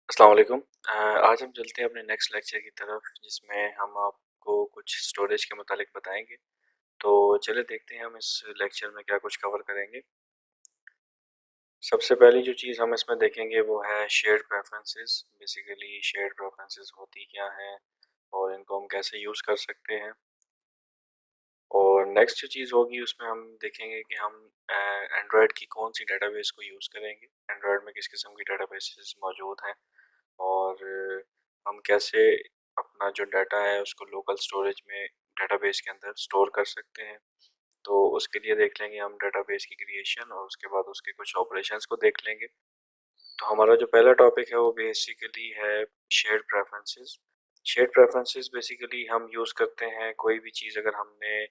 अस्सलाम वालेकुम। आज हम चलते हैं अपने नेक्स्ट लेक्चर की तरफ जिसमें हम आपको कुछ स्टोरेज के मुतालिक बताएंगे। तो चलिए देखते हैं हम इस लेक्चर में क्या कुछ कवर करेंगे। सबसे पहली जो चीज़ हम इसमें देखेंगे वो है shared preferences. Basically shared preferences होती क्या हैं और इनको हम कैसे यूज़ कर सकते हैं। और नेक्स्ट जो चीज़ होगी उसमें हम देखेंगे कि हम एंड्रॉयड की कौन सी डेटाबेस को यूज़ करेंगे, एंड्रॉयड में किस किस्म की डेटाबेसेस मौजूद हैं और हम कैसे अपना जो डाटा है उसको लोकल स्टोरेज में डेटाबेस के अंदर स्टोर कर सकते हैं। तो उसके लिए देख लेंगे हम डेटाबेस की क्रिएशन और उसके बाद उसके कुछ ऑपरेशंस को देख लेंगे। तो हमारा जो पहला टॉपिक है वो बेसिकली है shared preferences. Shared preferences basically हम यूज़ करते हैं कोई भी चीज़ अगर हमने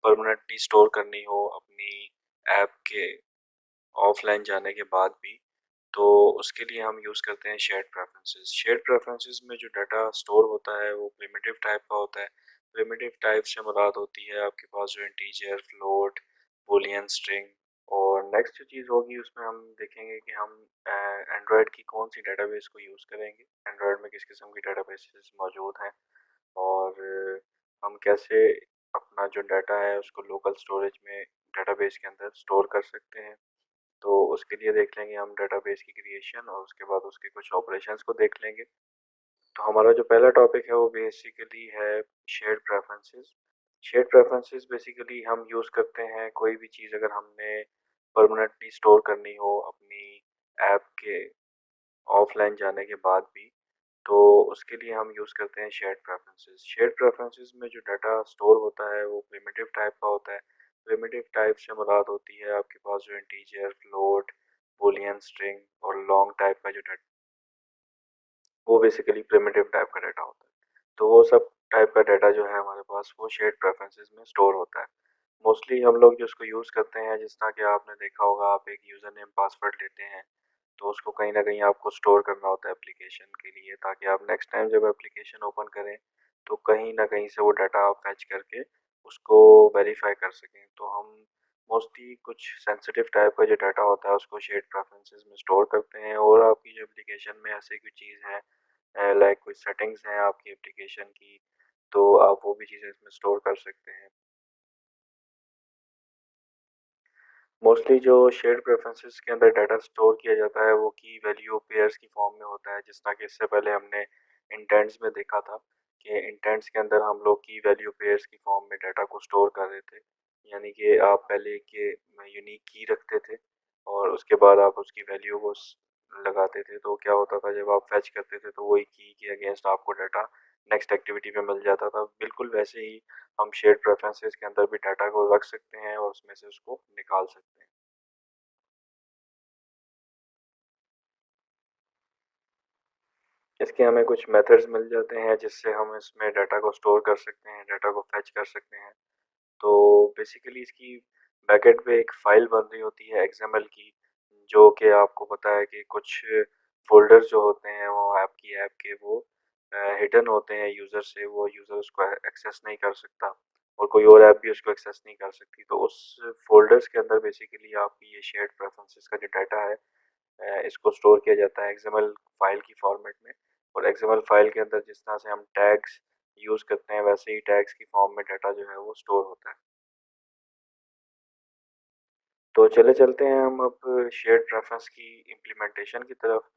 परमानेंटली स्टोर करनी हो अपनी ऐप के ऑफलाइन जाने के बाद भी, तो उसके लिए हम यूज़ करते हैं शेयर्ड प्रेफरेंसेस। शेयर्ड प्रेफरेंसेस में जो डाटा स्टोर होता है वो प्रिमिटिव टाइप का होता है। प्रिमिटिव टाइप से मुराद होती है आपके पास जो इंटीजर, फ्लोट, बूलियन, स्ट्रिंग। और नेक्स्ट जो चीज़ होगी उसमें हम देखेंगे कि हम एंड्रॉयड की कौन सी डेटाबेस को यूज़ करेंगे, एंड्रॉयड में किस किस्म की डेटाबेसेस मौजूद हैं और हम कैसे अपना जो डाटा है उसको लोकल स्टोरेज में डेटाबेस के अंदर स्टोर कर सकते हैं। तो उसके लिए देख लेंगे हम डेटाबेस की क्रिएशन और उसके बाद उसके कुछ ऑपरेशंस को देख लेंगे। तो हमारा जो पहला टॉपिक है वो बेसिकली है shared preferences. Shared preferences basically हम यूज़ करते हैं कोई भी चीज़ अगर हमने परमानेंटली स्टोर करनी हो अपनी ऐप के ऑफलाइन जाने के बाद भी, तो उसके लिए हम यूज़ करते हैं शेयर्ड प्रेफरेंसेस। शेयर्ड प्रेफरेंसेस में जो डाटा स्टोर होता है वो प्रिमिटिव टाइप का होता है। प्रिमिटिव टाइप से मुराद होती है आपके पास जो इंटीजर, फ्लोट, बूलियन, स्ट्रिंग और लॉन्ग टाइप का जो डाटा, वो बेसिकली प्रिमिटिव टाइप का डाटा होता है। तो वो सब टाइप का डाटा जो है हमारे पास वो शेयर्ड प्रेफरेंसेस में स्टोर होता है। मोस्टली हम लोग जो उसको यूज़ करते हैं, जिस तरह कि आपने देखा होगा आप एक यूज़र नेम पासवर्ड लेते हैं तो उसको कहीं न कहीं आपको स्टोर करना होता है एप्लीकेशन के लिए, ताकि आप नेक्स्ट टाइम जब एप्लीकेशन ओपन करें तो कहीं न कहीं से वो डाटा आप फेच करके उसको वेरीफ़ाई कर सकें। तो हम मोस्टली कुछ सेंसिटिव टाइप का जो डाटा होता है उसको शेयर्ड प्रेफरेंसेस में स्टोर करते हैं। और आपकी जो एप्लीकेशन में ऐसी कोई चीज़ है लाइक कोई सेटिंग्स हैं आपकी एप्लीकेशन की, तो आप वो भी चीज़ें इसमें स्टोर कर सकते हैं। मोस्टली जो शेयर्ड प्रेफरेंसेस के अंदर डाटा स्टोर किया जाता है वो की वैल्यू पेयर्स की फॉर्म में होता है, जिस तरह कि इससे पहले हमने इंटेंट्स में देखा था कि इंटेंट्स के अंदर हम लोग की वैल्यू पेयर्स की फॉर्म में डाटा को स्टोर कर रहे थे। यानी कि आप पहले के यूनिक की रखते थे और उसके बाद आप उसकी वैल्यू को लगाते थे, तो क्या होता था जब आप फैच करते थे तो वही की के अगेंस्ट आपको डाटा नेक्स्ट एक्टिविटी में मिल जाता था। बिल्कुल वैसे ही हम शेयर्ड प्रेफरेंसेस के अंदर भी डाटा को रख सकते हैं और उसमें से उसको निकाल सकते हैं। इसके हमें कुछ मेथड्स मिल जाते हैं जिससे हम इसमें डाटा को स्टोर कर सकते हैं, डाटा को फेच कर सकते हैं। तो बेसिकली इसकी बैकएंड पे एक फ़ाइल बन रही होती है एक्सएमएल की, जो कि आपको पता है कि कुछ फ़ोल्डर्स जो होते हैं वो आपकी ऐप के वो हिडन होते हैं यूज़र से, वो यूज़र उसको एक्सेस नहीं कर सकता और कोई और ऐप भी उसको एक्सेस नहीं कर सकती। तो उस फ़ोल्डर्स के अंदर बेसिकली आपकी ये शेयर्ड प्रेफ़रेंसेस का जो डाटा है इसको स्टोर किया जाता है एक्सएमएल फाइल की फॉर्मेट में। और एक्सएमएल फाइल के अंदर जिस तरह से हम टैग्स यूज़ करते हैं वैसे ही टैग्स की फॉर्म में डाटा जो है वो स्टोर होता है। तो चले चलते हैं हम अब शेयर्ड रेफरेंस की इम्प्लीमेंटेशन की तरफ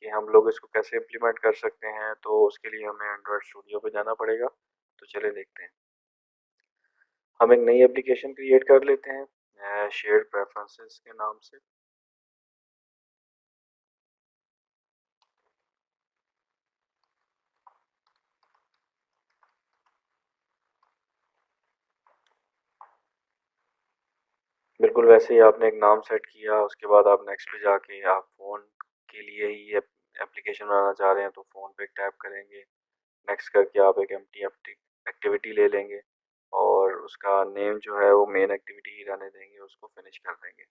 कि हम लोग इसको कैसे इम्प्लीमेंट कर सकते हैं। तो उसके लिए हमें एंड्रॉयड स्टूडियो पे जाना पड़ेगा। तो चले देखते हैं। हम एक नई एप्लीकेशन क्रिएट कर लेते हैं शेयर्ड प्रेफरेंसेस के नाम से। बिल्कुल वैसे ही आपने एक नाम सेट किया, उसके बाद आप नेक्स्ट पे जाके आप फ़ोन के लिए ही एप्लीकेशन बनाना चाह रहे हैं तो फ़ोन पे टैप करेंगे। नेक्स्ट करके आप एक एम्प्टी एक्टिविटी ले लेंगे और उसका नेम जो है वो मेन एक्टिविटी ही रहने देंगे, उसको फिनिश कर देंगे।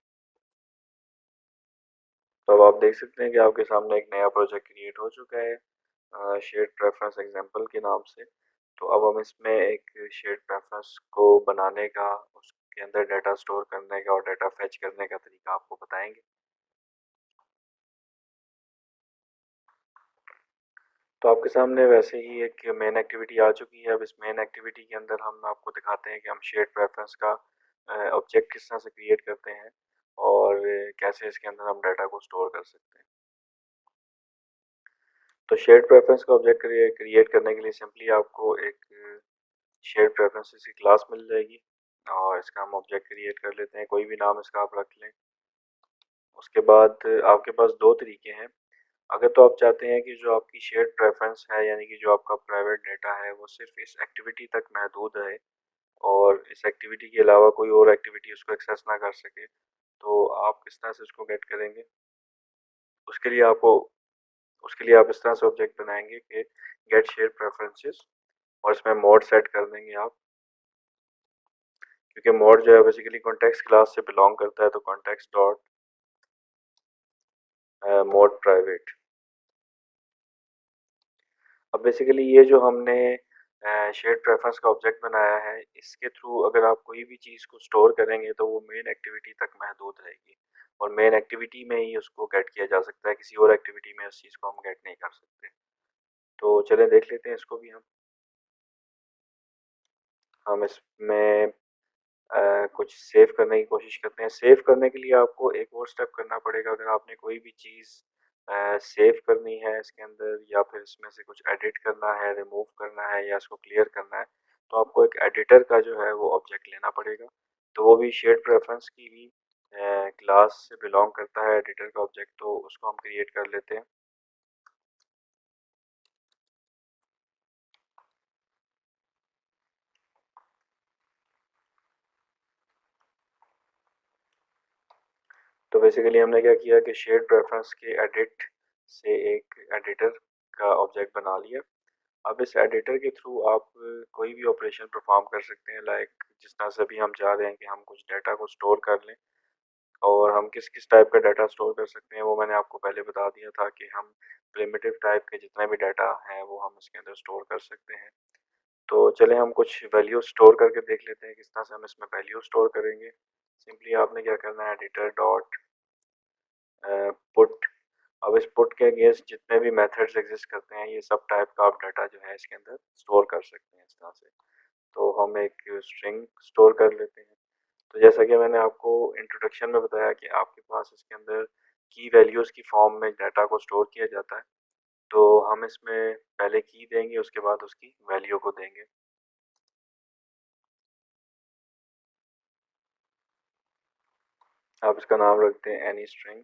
तो अब आप देख सकते हैं कि आपके सामने एक नया प्रोजेक्ट क्रिएट हो चुका है शेयर्ड प्रेफरेंस एग्जांपल के नाम से। तो अब हम इसमें एक शेयर्ड प्रेफरेंस को बनाने का, उसके अंदर डाटा स्टोर करने का और डाटा फेच करने का तरीका आपको बताएंगे। तो आपके सामने वैसे ही एक मेन एक्टिविटी आ चुकी है। अब इस मेन एक्टिविटी के अंदर हम आपको दिखाते हैं कि हम शेयर्ड प्रेफ़रेंस का ऑब्जेक्ट किस तरह से क्रिएट करते हैं और कैसे इसके अंदर हम डाटा को स्टोर कर सकते हैं। तो शेयर्ड प्रेफ़रेंस का ऑब्जेक्ट क्रिएट करने के लिए सिंपली आपको एक शेयर्ड प्रेफ़रेंसेस की क्लास मिल जाएगी और इसका हम ऑब्जेक्ट क्रिएट कर लेते हैं। कोई भी नाम इसका आप रख लें। उसके बाद आपके पास 2 तरीके हैं। अगर तो आप चाहते हैं कि जो आपकी शेयर्ड प्रेफ़रेंस है, यानी कि जो आपका प्राइवेट डाटा है, वो सिर्फ़ इस एक्टिविटी तक महदूद रहे और इस एक्टिविटी के अलावा कोई और एक्टिविटी उसको एक्सेस ना कर सके, तो आप किस तरह से उसको गेट करेंगे? उसके लिए आपको उसके लिए आप इस तरह से ऑब्जेक्ट बनाएँगे कि गेट शेयर्ड प्रेफ़रेंसेस और इसमें मोड सेट कर देंगे आप। क्योंकि मोड जो है बेसिकली कॉन्टेक्स्ट क्लास से बिलॉन्ग करता है, तो कॉन्टेक्स्ट डॉट मोड प्राइवेट। अब बेसिकली ये जो हमने शेयर्ड प्रेफरेंस का ऑब्जेक्ट बनाया है, इसके थ्रू अगर आप कोई भी चीज़ को स्टोर करेंगे तो वो मेन एक्टिविटी तक महदूद रहेगी और मेन एक्टिविटी में ही उसको गेट किया जा सकता है, किसी और एक्टिविटी में उस चीज़ को हम गेट नहीं कर सकते। तो चलें देख लेते हैं इसको भी हम इसमें कुछ सेव करने की कोशिश करते हैं। सेव करने के लिए आपको एक और स्टेप करना पड़ेगा। अगर आपने कोई भी चीज़ सेव करनी है इसके अंदर या फिर इसमें से कुछ एडिट करना है, रिमूव करना है या इसको क्लियर करना है, तो आपको एक एडिटर का जो है वो ऑब्जेक्ट लेना पड़ेगा। तो वो भी शेयर्ड प्रेफरेंस की ही क्लास से बिलॉन्ग करता है एडिटर का ऑब्जेक्ट, तो उसको हम क्रिएट कर लेते हैं। तो बेसिकली हमने क्या किया कि शेयर्ड प्रेफरेंस के एडिट से एक एडिटर का ऑब्जेक्ट बना लिया। अब इस एडिटर के थ्रू आप कोई भी ऑपरेशन परफॉर्म कर सकते हैं, लाइक जिस तरह से अभी हम चाह रहे हैं कि हम कुछ डाटा को स्टोर कर लें और हम किस किस टाइप का डाटा स्टोर कर सकते हैं वो मैंने आपको पहले बता दिया था कि हम प्रिमिटिव टाइप के जितने भी डाटा हैं वो हम इसके अंदर स्टोर कर सकते हैं। तो चलें हम कुछ वैल्यू स्टोर करके देख लेते हैं किस तरह से हम इसमें वैल्यू स्टोर करेंगे। सिंपली आपने क्या करना है, एडिटर डॉट पुट। अब इस पुट के अगेंस्ट जितने भी मेथड्स एग्जिस्ट करते हैं, ये सब टाइप का आप डाटा जो है इसके अंदर स्टोर कर सकते हैं इस तरह से। तो हम एक स्ट्रिंग स्टोर कर लेते हैं। तो जैसा कि मैंने आपको इंट्रोडक्शन में बताया कि आपके पास इसके अंदर की वैल्यूज़ की फॉर्म में डाटा को स्टोर किया जाता है। तो हम इसमें पहले की देंगे, उसके बाद उसकी वैल्यू को देंगे। आप इसका नाम रखते हैं एनी स्ट्रिंग।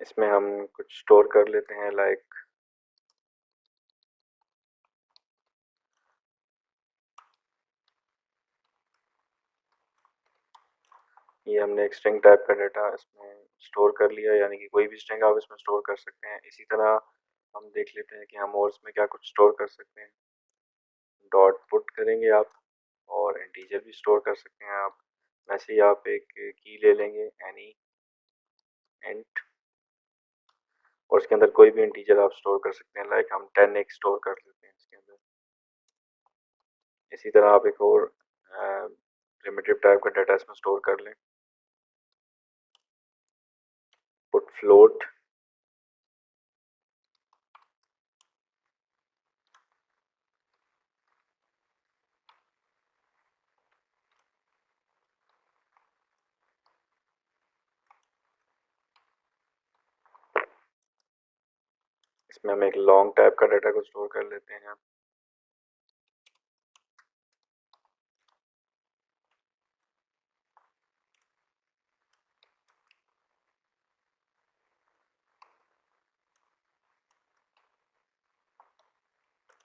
इसमें हम कुछ स्टोर कर लेते हैं, लाइक ये हमने एक स्ट्रिंग टाइप का डाटा इसमें स्टोर कर लिया, यानी कि कोई भी स्ट्रिंग आप इसमें स्टोर कर सकते हैं। इसी तरह हम देख लेते हैं कि हम और इसमें क्या कुछ स्टोर कर सकते हैं। डॉट पुट करेंगे आप और इंटीजर भी स्टोर कर सकते हैं आप। वैसे ही आप एक की ले लेंगे एनी इंट और इसके अंदर कोई भी इंटीजर आप स्टोर कर सकते हैं, लाइक हम 10x स्टोर कर लेते हैं इसके अंदर। इसी तरह आप एक और प्रिमिटिव टाइप का डाटा इसमें स्टोर कर लें। Put float. इसमें हम एक लॉन्ग टाइप का डाटा को स्टोर कर लेते हैं।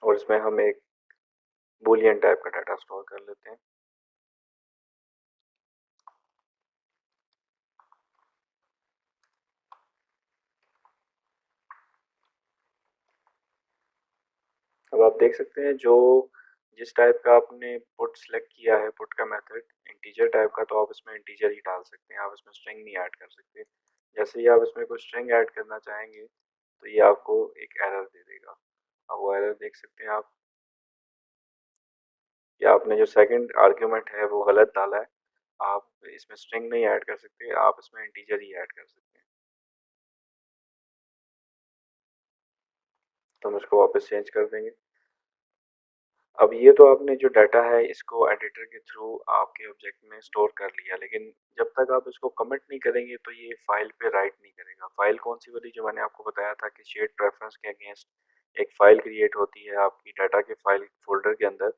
और इसमें हम एक बूलियन टाइप का डाटा स्टोर कर लेते हैं। अब आप देख सकते हैं जो जिस टाइप का आपने पुट सेलेक्ट किया है, पुट का मेथड इंटीजर टाइप का, तो आप इसमें इंटीजर ही डाल सकते हैं, आप इसमें स्ट्रिंग नहीं ऐड कर सकते। जैसे ही आप इसमें कोई स्ट्रिंग ऐड करना चाहेंगे तो ये आपको एक एरर दे देगा। अब वो एरर देख सकते हैं आप कि आपने जो सेकंड आर्ग्यूमेंट है वो गलत डाला है। आप इसमें स्ट्रिंग नहीं ऐड कर सकते, आप इसमें इंटीजर ही ऐड कर सकते हैं। तो हम इसको वापस चेंज कर देंगे। अब ये तो आपने जो डाटा है इसको एडिटर के थ्रू आपके ऑब्जेक्ट में स्टोर कर लिया, लेकिन जब तक आप इसको कमिट नहीं करेंगे तो ये फाइल पे राइट नहीं करेगा। फाइल कौन सी वाली, जो मैंने आपको बताया था कि शेड प्रेफरेंस के अगेंस्ट एक फाइल क्रिएट होती है आपकी डाटा के फाइल फोल्डर के अंदर,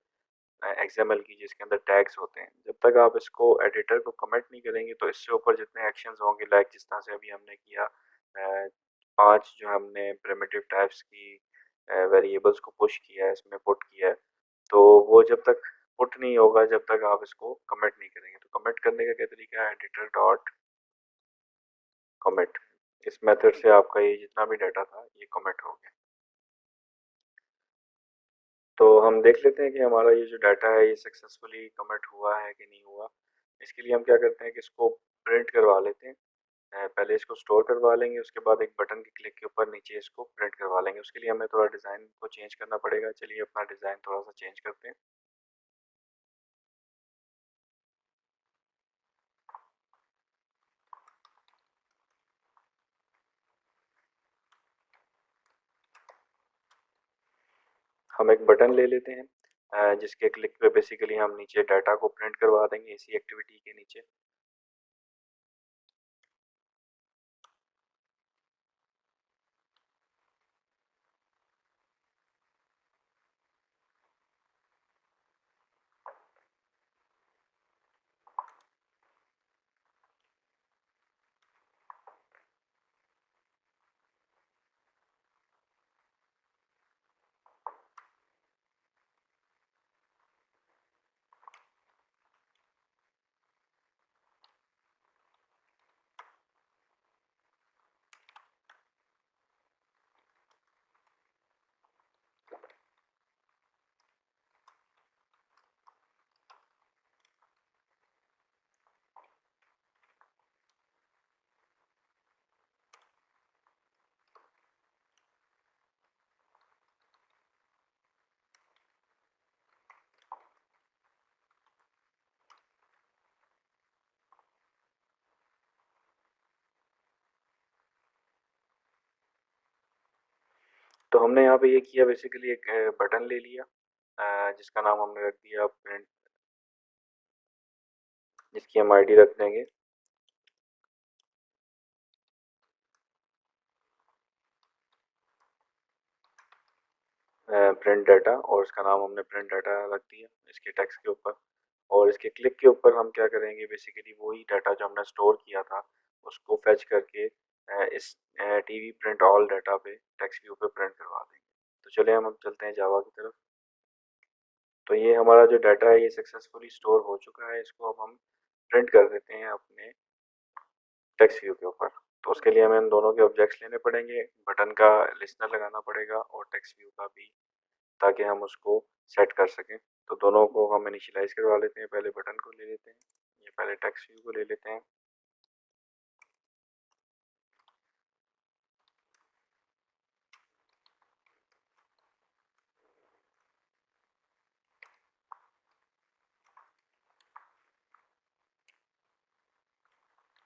एक्सएमएल की, जिसके अंदर टैग्स होते हैं। जब तक आप इसको एडिटर को कमेंट नहीं करेंगे तो इससे ऊपर जितने एक्शंस होंगे, लाइक जिस तरह से अभी हमने किया, 5 जो हमने प्रिमिटिव टाइप्स की वेरिएबल्स को पुश किया है, इसमें पुट किया है, तो वो जब तक पुट नहीं होगा, जब तक आप इसको कमेंट नहीं करेंगे। तो कमेंट करने का क्या तरीका है, एडिटर डॉट कमेंट। इस मेथड से आपका ये जितना भी डाटा था ये कमेंट हो गया। तो हम देख लेते हैं कि हमारा ये जो डाटा है ये सक्सेसफुली कमिट हुआ है कि नहीं हुआ। इसके लिए हम क्या करते हैं कि इसको प्रिंट करवा लेते हैं। पहले इसको स्टोर करवा लेंगे, उसके बाद एक बटन के क्लिक के ऊपर नीचे इसको प्रिंट करवा लेंगे। उसके लिए हमें थोड़ा डिज़ाइन को चेंज करना पड़ेगा। चलिए अपना डिज़ाइन थोड़ा सा चेंज करते हैं। हम एक बटन ले लेते हैं, जिसके क्लिक पे बेसिकली हम नीचे डाटा को प्रिंट करवा देंगे इसी एक्टिविटी के नीचे। तो हमने यहाँ पे ये किया, बेसिकली एक बटन ले लिया, जिसका नाम हमने रख दिया प्रिंट, जिसकी हम आईडी रख देंगे प्रिंट डाटा, और इसका नाम हमने प्रिंट डाटा रख दिया इसके टेक्स्ट के ऊपर। और इसके क्लिक के ऊपर हम क्या करेंगे, बेसिकली वही डाटा जो हमने स्टोर किया था उसको फेच करके इस टीवी प्रिंट ऑल डाटा पे टेक्स्ट व्यू पे प्रिंट करवा देंगे। तो चलिए हम अब चलते हैं जावा की तरफ। तो ये हमारा जो डाटा है ये सक्सेसफुली स्टोर हो चुका है। इसको अब हम प्रिंट कर देते हैं अपने टेक्स्ट व्यू के ऊपर। तो उसके लिए हमें इन दोनों के ऑब्जेक्ट्स लेने पड़ेंगे, बटन का लिस्नर लगाना पड़ेगा और टेक्स्ट व्यू का भी, ताकि हम उसको सेट कर सकें। तो दोनों को हम इनिशियलाइज करवा लेते हैं। पहले बटन को ले लेते हैं, ये पहले टेक्स्ट व्यू को ले लेते हैं।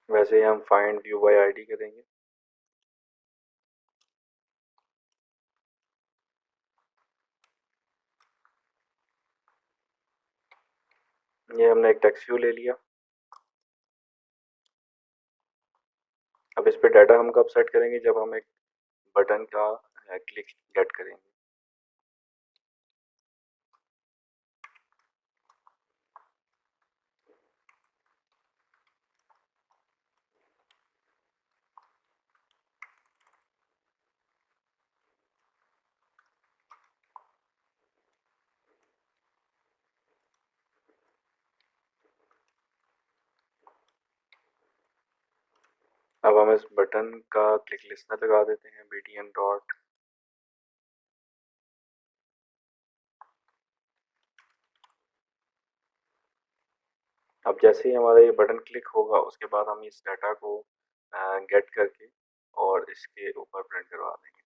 वैसे ही हम फाइंड व्यू बाय आईडी करेंगे। ये हमने एक टेक्स्ट व्यू ले लिया। अब इस पे डाटा हम कब सेट करेंगे, जब हम एक बटन का क्लिक गेट करेंगे। अब हम इस बटन का क्लिक लिस्नर लगा देते हैं, btn डॉट। अब जैसे ही हमारा ये बटन क्लिक होगा उसके बाद हम इस डाटा को गेट करके और इसके ऊपर प्रिंट करवा देंगे।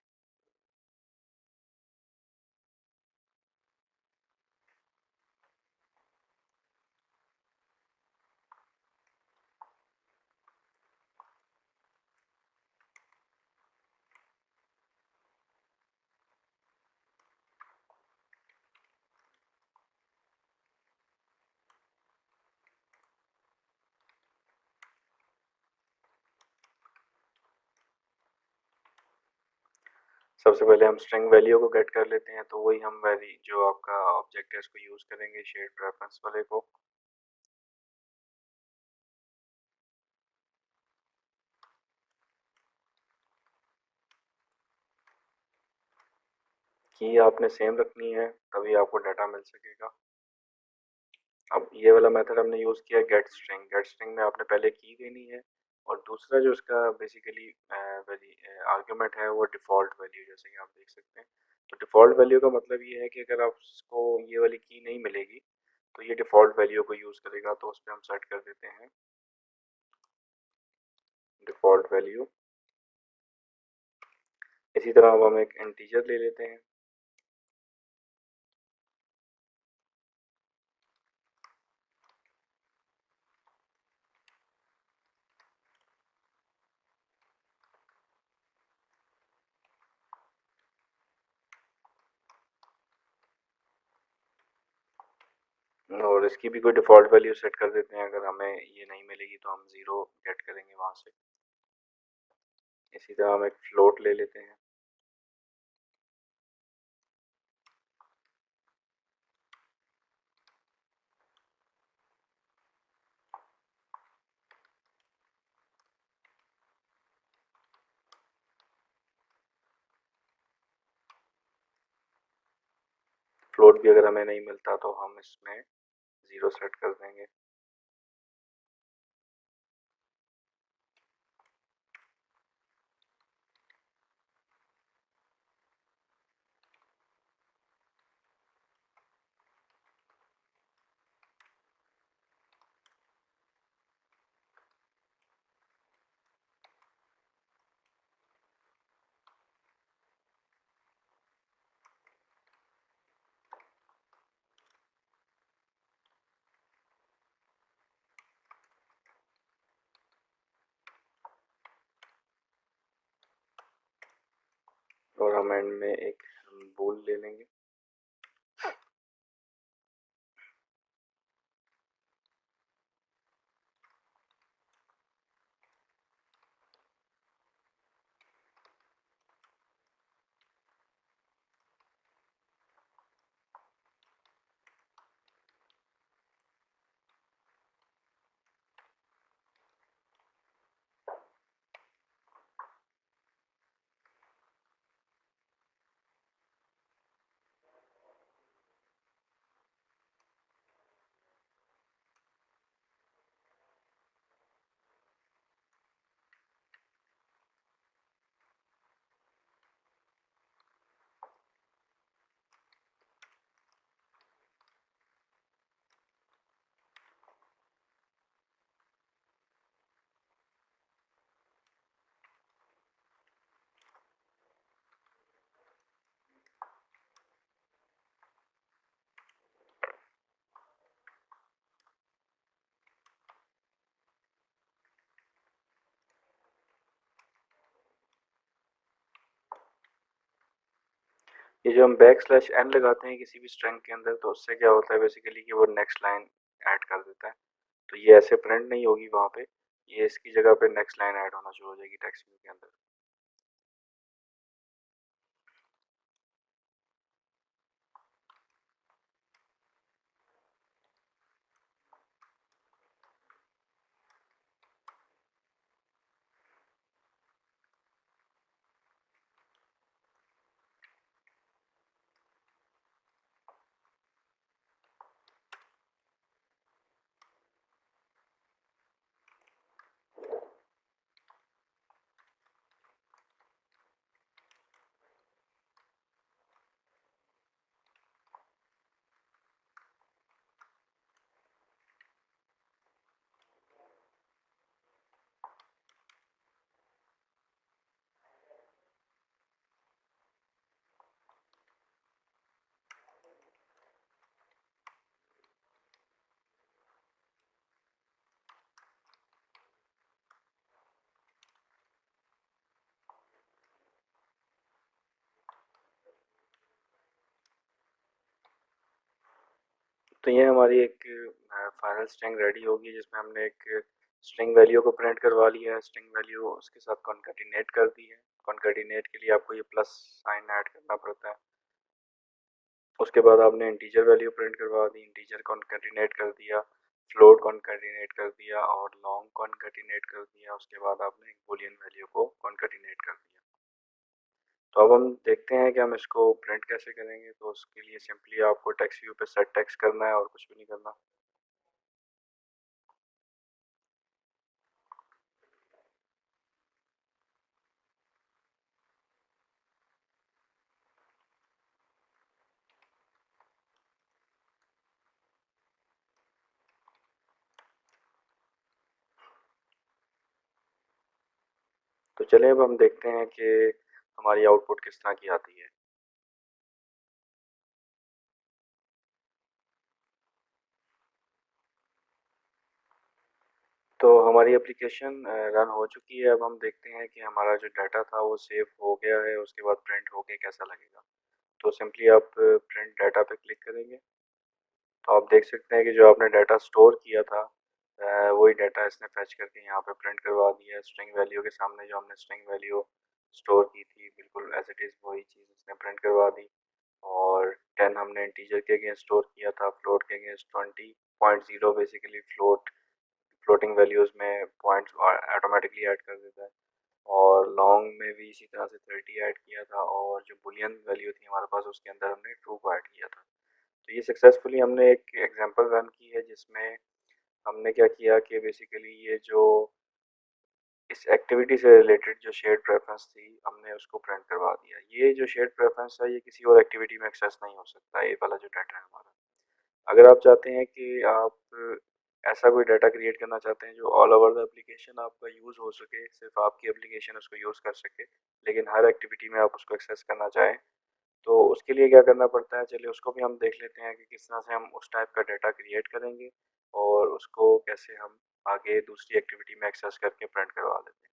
सबसे पहले हम स्ट्रिंग वैल्यू को गेट कर लेते हैं, तो वही हम वैली जो आपका ऑब्जेक्ट है उसको यूज़ करेंगे शेड प्रेफरेंस वाले को। की आपने सेम रखनी है, तभी आपको डाटा मिल सकेगा। अब ये वाला मेथड हमने यूज़ किया गेट स्ट्रिंग। गेट स्ट्रिंग में आपने पहले की देनी है, और दूसरा जो इसका बेसिकली आर्गुमेंट है वो डिफ़ॉल्ट वैल्यू, जैसे कि आप देख सकते हैं। तो डिफ़ॉल्ट वैल्यू का मतलब ये है कि अगर आपको ये वाली की नहीं मिलेगी तो ये डिफ़ॉल्ट वैल्यू को यूज़ करेगा, तो उस पर हम सेट कर देते हैं डिफ़ॉल्ट वैल्यू। इसी तरह अब हम एक इंटीजर ले लेते हैं। और इसकी भी कोई डिफ़ॉल्ट वैल्यू सेट कर देते हैं, अगर हमें ये नहीं मिलेगी तो हम ज़ीरो गेट करेंगे वहाँ से। इसी तरह हम एक फ्लोट ले लेते हैं। फ्लोट भी अगर हमें नहीं मिलता तो हम इसमें ज़ीरो सेट कर देंगे। और हम एंड में एक बोल ले लेंगे। ये जो हम बैक स्लैश एन लगाते हैं किसी भी स्ट्रिंग के अंदर, तो उससे क्या होता है बेसिकली कि वो नेक्स्ट लाइन ऐड कर देता है। तो ये ऐसे प्रिंट नहीं होगी वहाँ पे, ये इसकी जगह पे नेक्स्ट लाइन ऐड होना शुरू हो जाएगी टेक्स्ट व्यू के अंदर। तो ये हमारी एक फाइनल स्ट्रिंग रेडी होगी, जिसमें हमने एक स्ट्रिंग वैल्यू को प्रिंट करवा लिया है, स्ट्रिंग वैल्यू उसके साथ कॉन्कैटिनेट कर दी है। कॉन्कैटिनेट के लिए आपको ये प्लस साइन ऐड करना पड़ता है। उसके बाद आपने इंटीजर वैल्यू प्रिंट करवा दी, इंटीजर कॉन्कैटिनेट कर दिया, फ्लोट कॉन्कैटिनेट कर दिया और लॉन्ग कॉन्कैटिनेट कर दिया। उसके बाद आपने एक बूलियन वैल्यू को कॉन्कैटिनेट कर दिया। तो अब हम देखते हैं कि हम इसको प्रिंट कैसे करेंगे। तो उसके लिए सिंपली आपको टेक्स्ट व्यू पे सेट टेक्स्ट करना है और कुछ भी नहीं करना। तो चलिए अब हम देखते हैं कि हमारी आउटपुट किस तरह की आती है। तो हमारी एप्लीकेशन रन हो चुकी है। अब हम देखते हैं कि हमारा जो डाटा था वो सेव हो गया है, उसके बाद प्रिंट होके कैसा लगेगा। तो सिंपली आप प्रिंट डाटा पे क्लिक करेंगे तो आप देख सकते हैं कि जो आपने डाटा स्टोर किया था वही डाटा इसने फैच करके यहाँ पे प्रिंट करवा दिया है। स्ट्रिंग वैल्यू के सामने जो हमने स्ट्रिंग वैल्यू स्टोर की थी बिल्कुल एज इट इज़ वही चीज़ इसने प्रिंट करवा दी। और 10 हमने इंटीजर के अगेंस्ट स्टोर किया था, फ्लोट के अगेंस्ट 20.0 बेसिकली फ्लोटिंग वैल्यूज़ में पॉइंट्स ऑटोमेटिकली ऐड कर देता है। और लॉन्ग में भी इसी तरह से 30 ऐड किया था और जो बुलियन वैल्यू थी हमारे पास उसके अंदर हमने ट्रू को ऐड किया था। तो ये सक्सेसफुली हमने एक एग्जांपल रन की है जिसमें हमने क्या किया कि बेसिकली ये जो इस एक्टिविटी से रिलेटेड जो शेयर्ड प्रेफरेंस थी हमने उसको प्रिंट करवा दिया। ये जो शेयर्ड प्रेफरेंस है ये किसी और एक्टिविटी में एक्सेस नहीं हो सकता, ये वाला जो डाटा है हमारा। अगर आप चाहते हैं कि आप ऐसा कोई डाटा क्रिएट करना चाहते हैं जो ऑल ओवर द एप्लीकेशन आपका यूज़ हो सके, सिर्फ आपकी एप्लीकेशन उसको यूज़ कर सके, लेकिन हर एक्टिविटी में आप उसको एक्सेस करना चाहें, तो उसके लिए क्या करना पड़ता है चलिए उसको भी हम देख लेते हैं कि किस तरह से हम उस टाइप का डाटा क्रिएट करेंगे और उसको कैसे हम आगे दूसरी एक्टिविटी में एक्सेस करके प्रिंट करवा लेते हैं।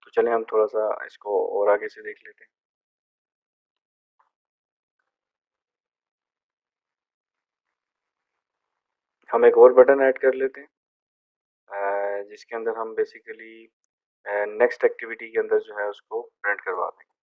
तो चलिए हम थोड़ा सा इसको और आगे से देख लेते हैं। हम एक और बटन ऐड कर लेते हैं जिसके अंदर हम बेसिकली नेक्स्ट एक्टिविटी के अंदर जो है उसको प्रिंट करवा देंगे।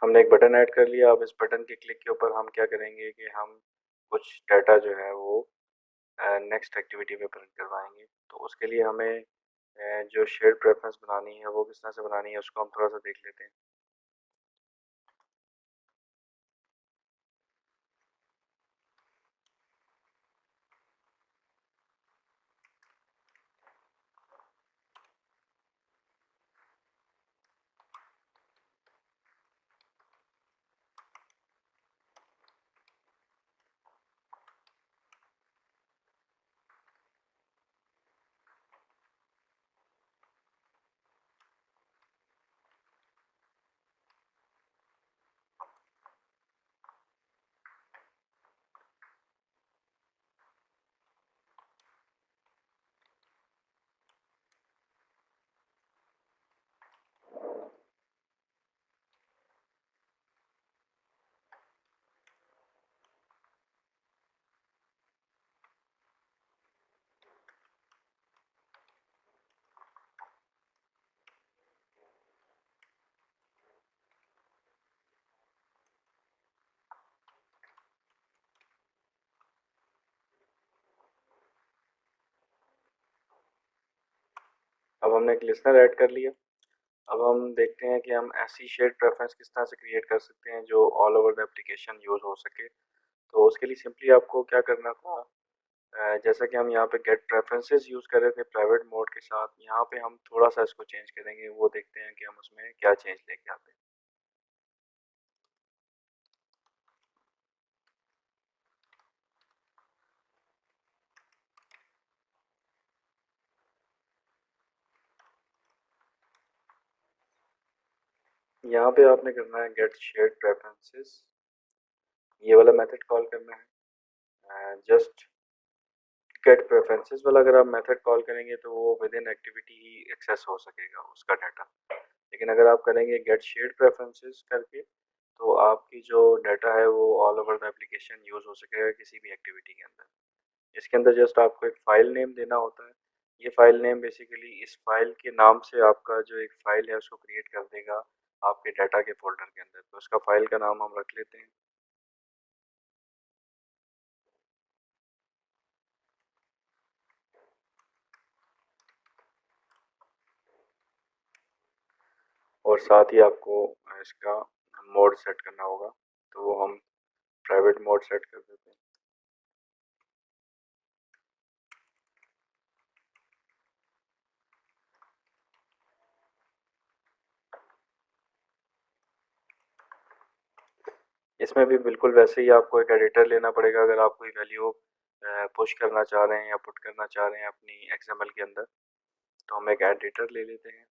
हमने एक बटन ऐड कर लिया। अब इस बटन के क्लिक के ऊपर हम क्या करेंगे कि हम कुछ डाटा जो है वो नेक्स्ट एक्टिविटी में प्रिंट करवाएंगे। तो उसके लिए हमें जो शेयर्ड प्रेफरेंस बनानी है वो किस तरह से बनानी है उसको हम थोड़ा सा देख लेते हैं। अब हमने एक लिस्नर ऐड कर लिया। अब हम देखते हैं कि हम ऐसी शेयर्ड प्रेफ़रेंस किस तरह से क्रिएट कर सकते हैं जो all over the application use हो सके। तो उसके लिए सिंपली आपको क्या करना था, जैसा कि हम यहाँ पे गेट प्रेफ़रेंसेस यूज़ कर रहे थे प्राइवेट मोड के साथ, यहाँ पे हम थोड़ा-सा इसको चेंज करेंगे, वो देखते हैं कि हम उसमें क्या चेंज लेके आते हैं। यहाँ पे आपने करना है गेट शेयर्ड प्रेफ़रेंसेस, ये वाला मेथड कॉल करना है। जस्ट गेट प्रेफ़रेंसेस वाला अगर आप मेथड कॉल करेंगे तो वो विदिन एक्टिविटी ही एक्सेस हो सकेगा उसका डाटा। लेकिन अगर आप करेंगे गेट शेयर्ड प्रेफ़रेंसेस करके, तो आपकी जो डाटा है वो all over the application use हो सकेगा किसी भी एक्टिविटी के अंदर। इसके अंदर जस्ट आपको एक फ़ाइल नेम देना होता है। ये फ़ाइल नेम बेसिकली इस फ़ाइल के नाम से आपका जो एक फ़ाइल है उसको क्रिएट कर देगा आपके डाटा के फ़ोल्डर के अंदर। तो उसका फ़ाइल का नाम हम रख लेते हैं। और साथ ही आपको इसका मोड सेट करना होगा, तो वो हम प्राइवेट मोड सेट कर देते हैं। इसमें भी बिल्कुल वैसे ही आपको एक एडिटर लेना पड़ेगा अगर आप कोई वैल्यू पुश करना चाह रहे हैं या पुट करना चाह रहे हैं अपनी एक्सएमएल के अंदर, तो हम एक एडिटर ले लेते हैं।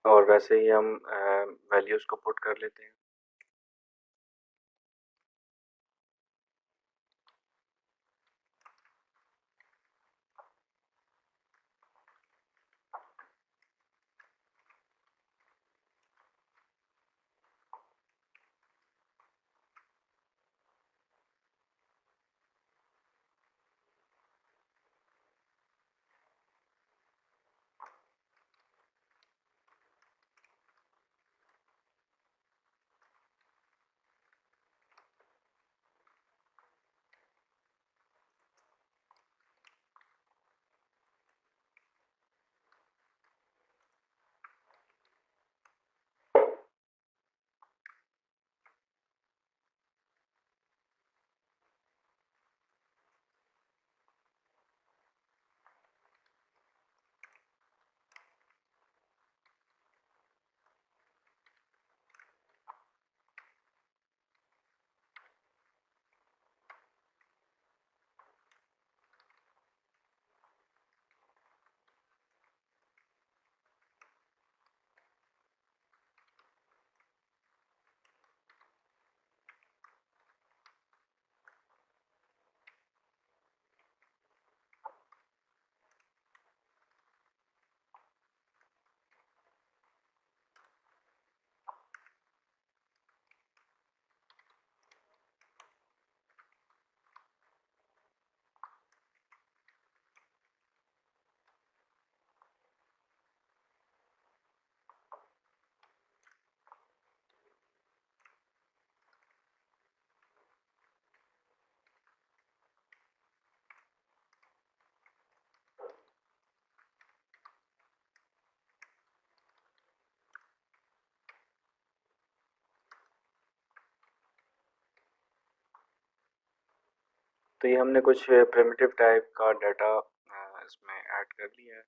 और वैसे ही हम वैल्यूज़ को पुट कर लेते हैं। तो ये हमने कुछ प्रिमिटिव टाइप का डाटा इसमें ऐड कर लिया है।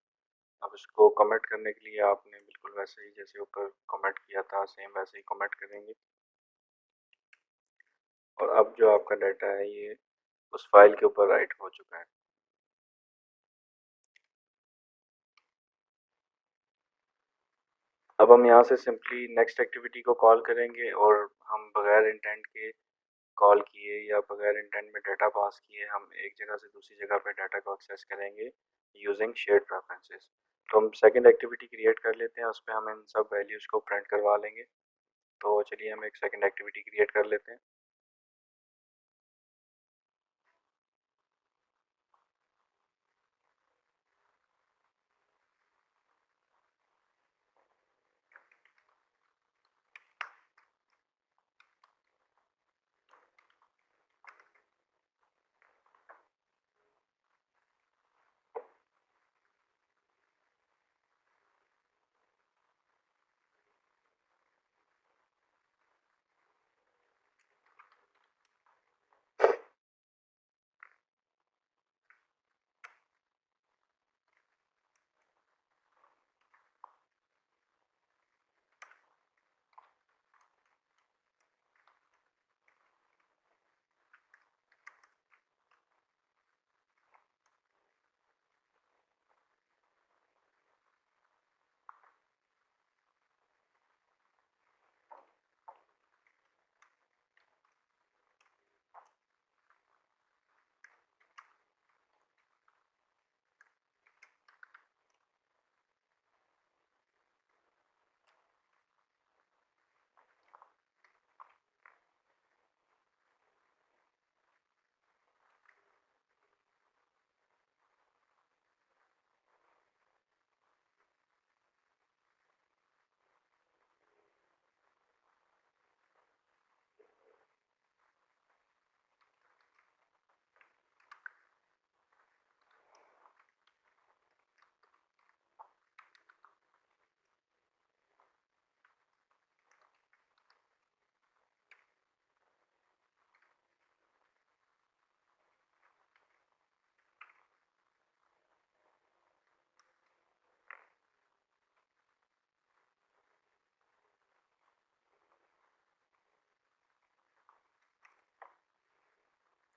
अब इसको कमेंट करने के लिए आपने बिल्कुल वैसे ही जैसे ऊपर कमेंट किया था सेम वैसे ही कमेंट करेंगे। और अब जो आपका डाटा है ये उस फाइल के ऊपर राइट हो चुका है। अब हम यहाँ से सिंपली नेक्स्ट एक्टिविटी को कॉल करेंगे और हम बगैर इंटेंट के कॉल किए या बगैर इंटेंट में डाटा पास किए हम एक जगह से दूसरी जगह पे डाटा को एक्सेस करेंगे यूजिंग शेयर्ड प्रेफरेंसेस। तो हम सेकंड एक्टिविटी क्रिएट कर लेते हैं, उस पर हम इन सब वैल्यूज़ को प्रिंट करवा लेंगे। तो चलिए हम एक सेकंड एक्टिविटी क्रिएट कर लेते हैं।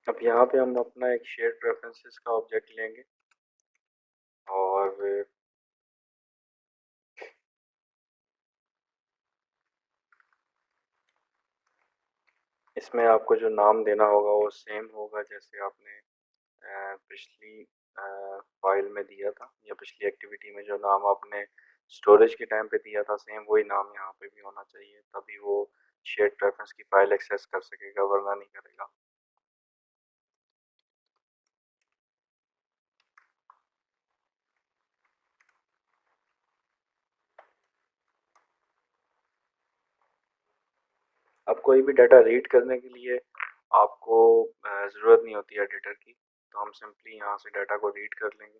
अब यहाँ पे हम अपना एक शेयर्ड प्रेफरेंसेस का ऑब्जेक्ट लेंगे और इसमें आपको जो नाम देना होगा वो सेम होगा जैसे आपने पिछली फाइल में दिया था या पिछली एक्टिविटी में जो नाम आपने स्टोरेज के टाइम पे दिया था सेम वही नाम यहाँ पे भी होना चाहिए, तभी वो शेयर्ड प्रेफरेंस की फाइल एक्सेस कर सकेगा, वरना नहीं करेगा। अब कोई भी डाटा रीड करने के लिए आपको ज़रूरत नहीं होती एडिटर की, तो हम सिंपली यहाँ से डाटा को रीड कर लेंगे।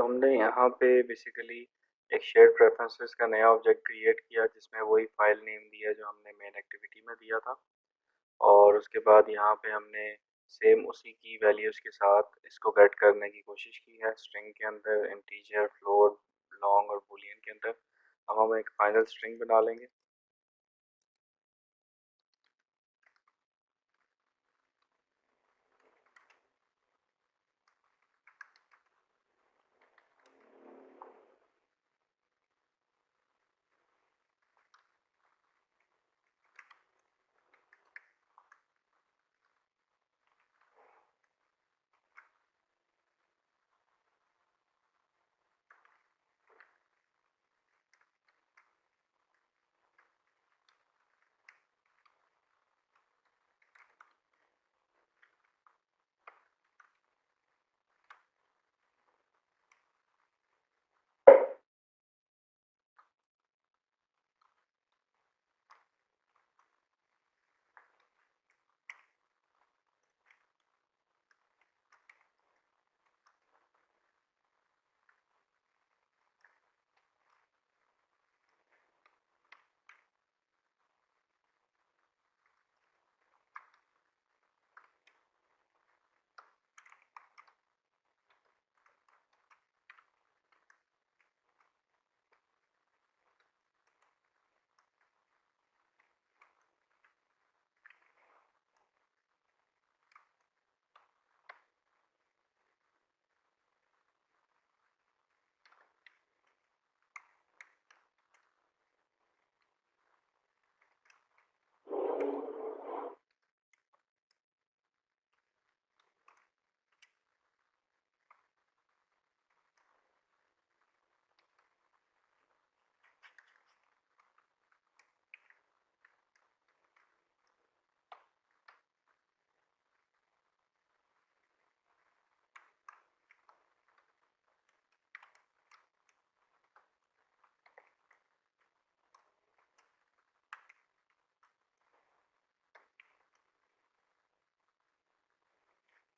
तो हमने यहाँ पे बेसिकली एक शेयर्ड प्रेफरेंसेस का नया ऑब्जेक्ट क्रिएट किया जिसमें वही फाइल नेम दिया जो हमने मेन एक्टिविटी में दिया था। और उसके बाद यहाँ पे हमने सेम उसी की वैल्यूज़ के साथ इसको गेट करने की कोशिश की है स्ट्रिंग के अंदर, इंटीजर, फ्लोट, लॉन्ग और बूलियन के अंदर। अब हम एक फाइनल स्ट्रिंग बना लेंगे।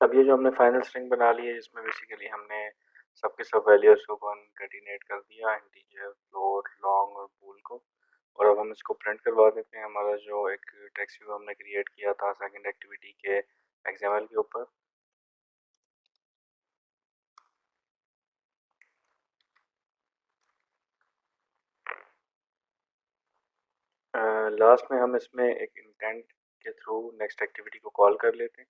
अब ये जो हमने फाइनल स्ट्रिंग बना ली है इसमें बेसिकली हमने सबके सब वैल्यूज़ को कॉन्केटिनेट कर दिया, इंटीजर, फ्लोट, लॉन्ग और बूल को। और अब हम इसको प्रिंट करवा देते हैं हमारा जो एक टेक्स्ट व्यू हमने क्रिएट किया था सेकंड एक्टिविटी के एक्सएमएल के ऊपर। लास्ट में हम इसमें एक इंटेंट के थ्रू नेक्स्ट एक्टिविटी को कॉल कर लेते हैं।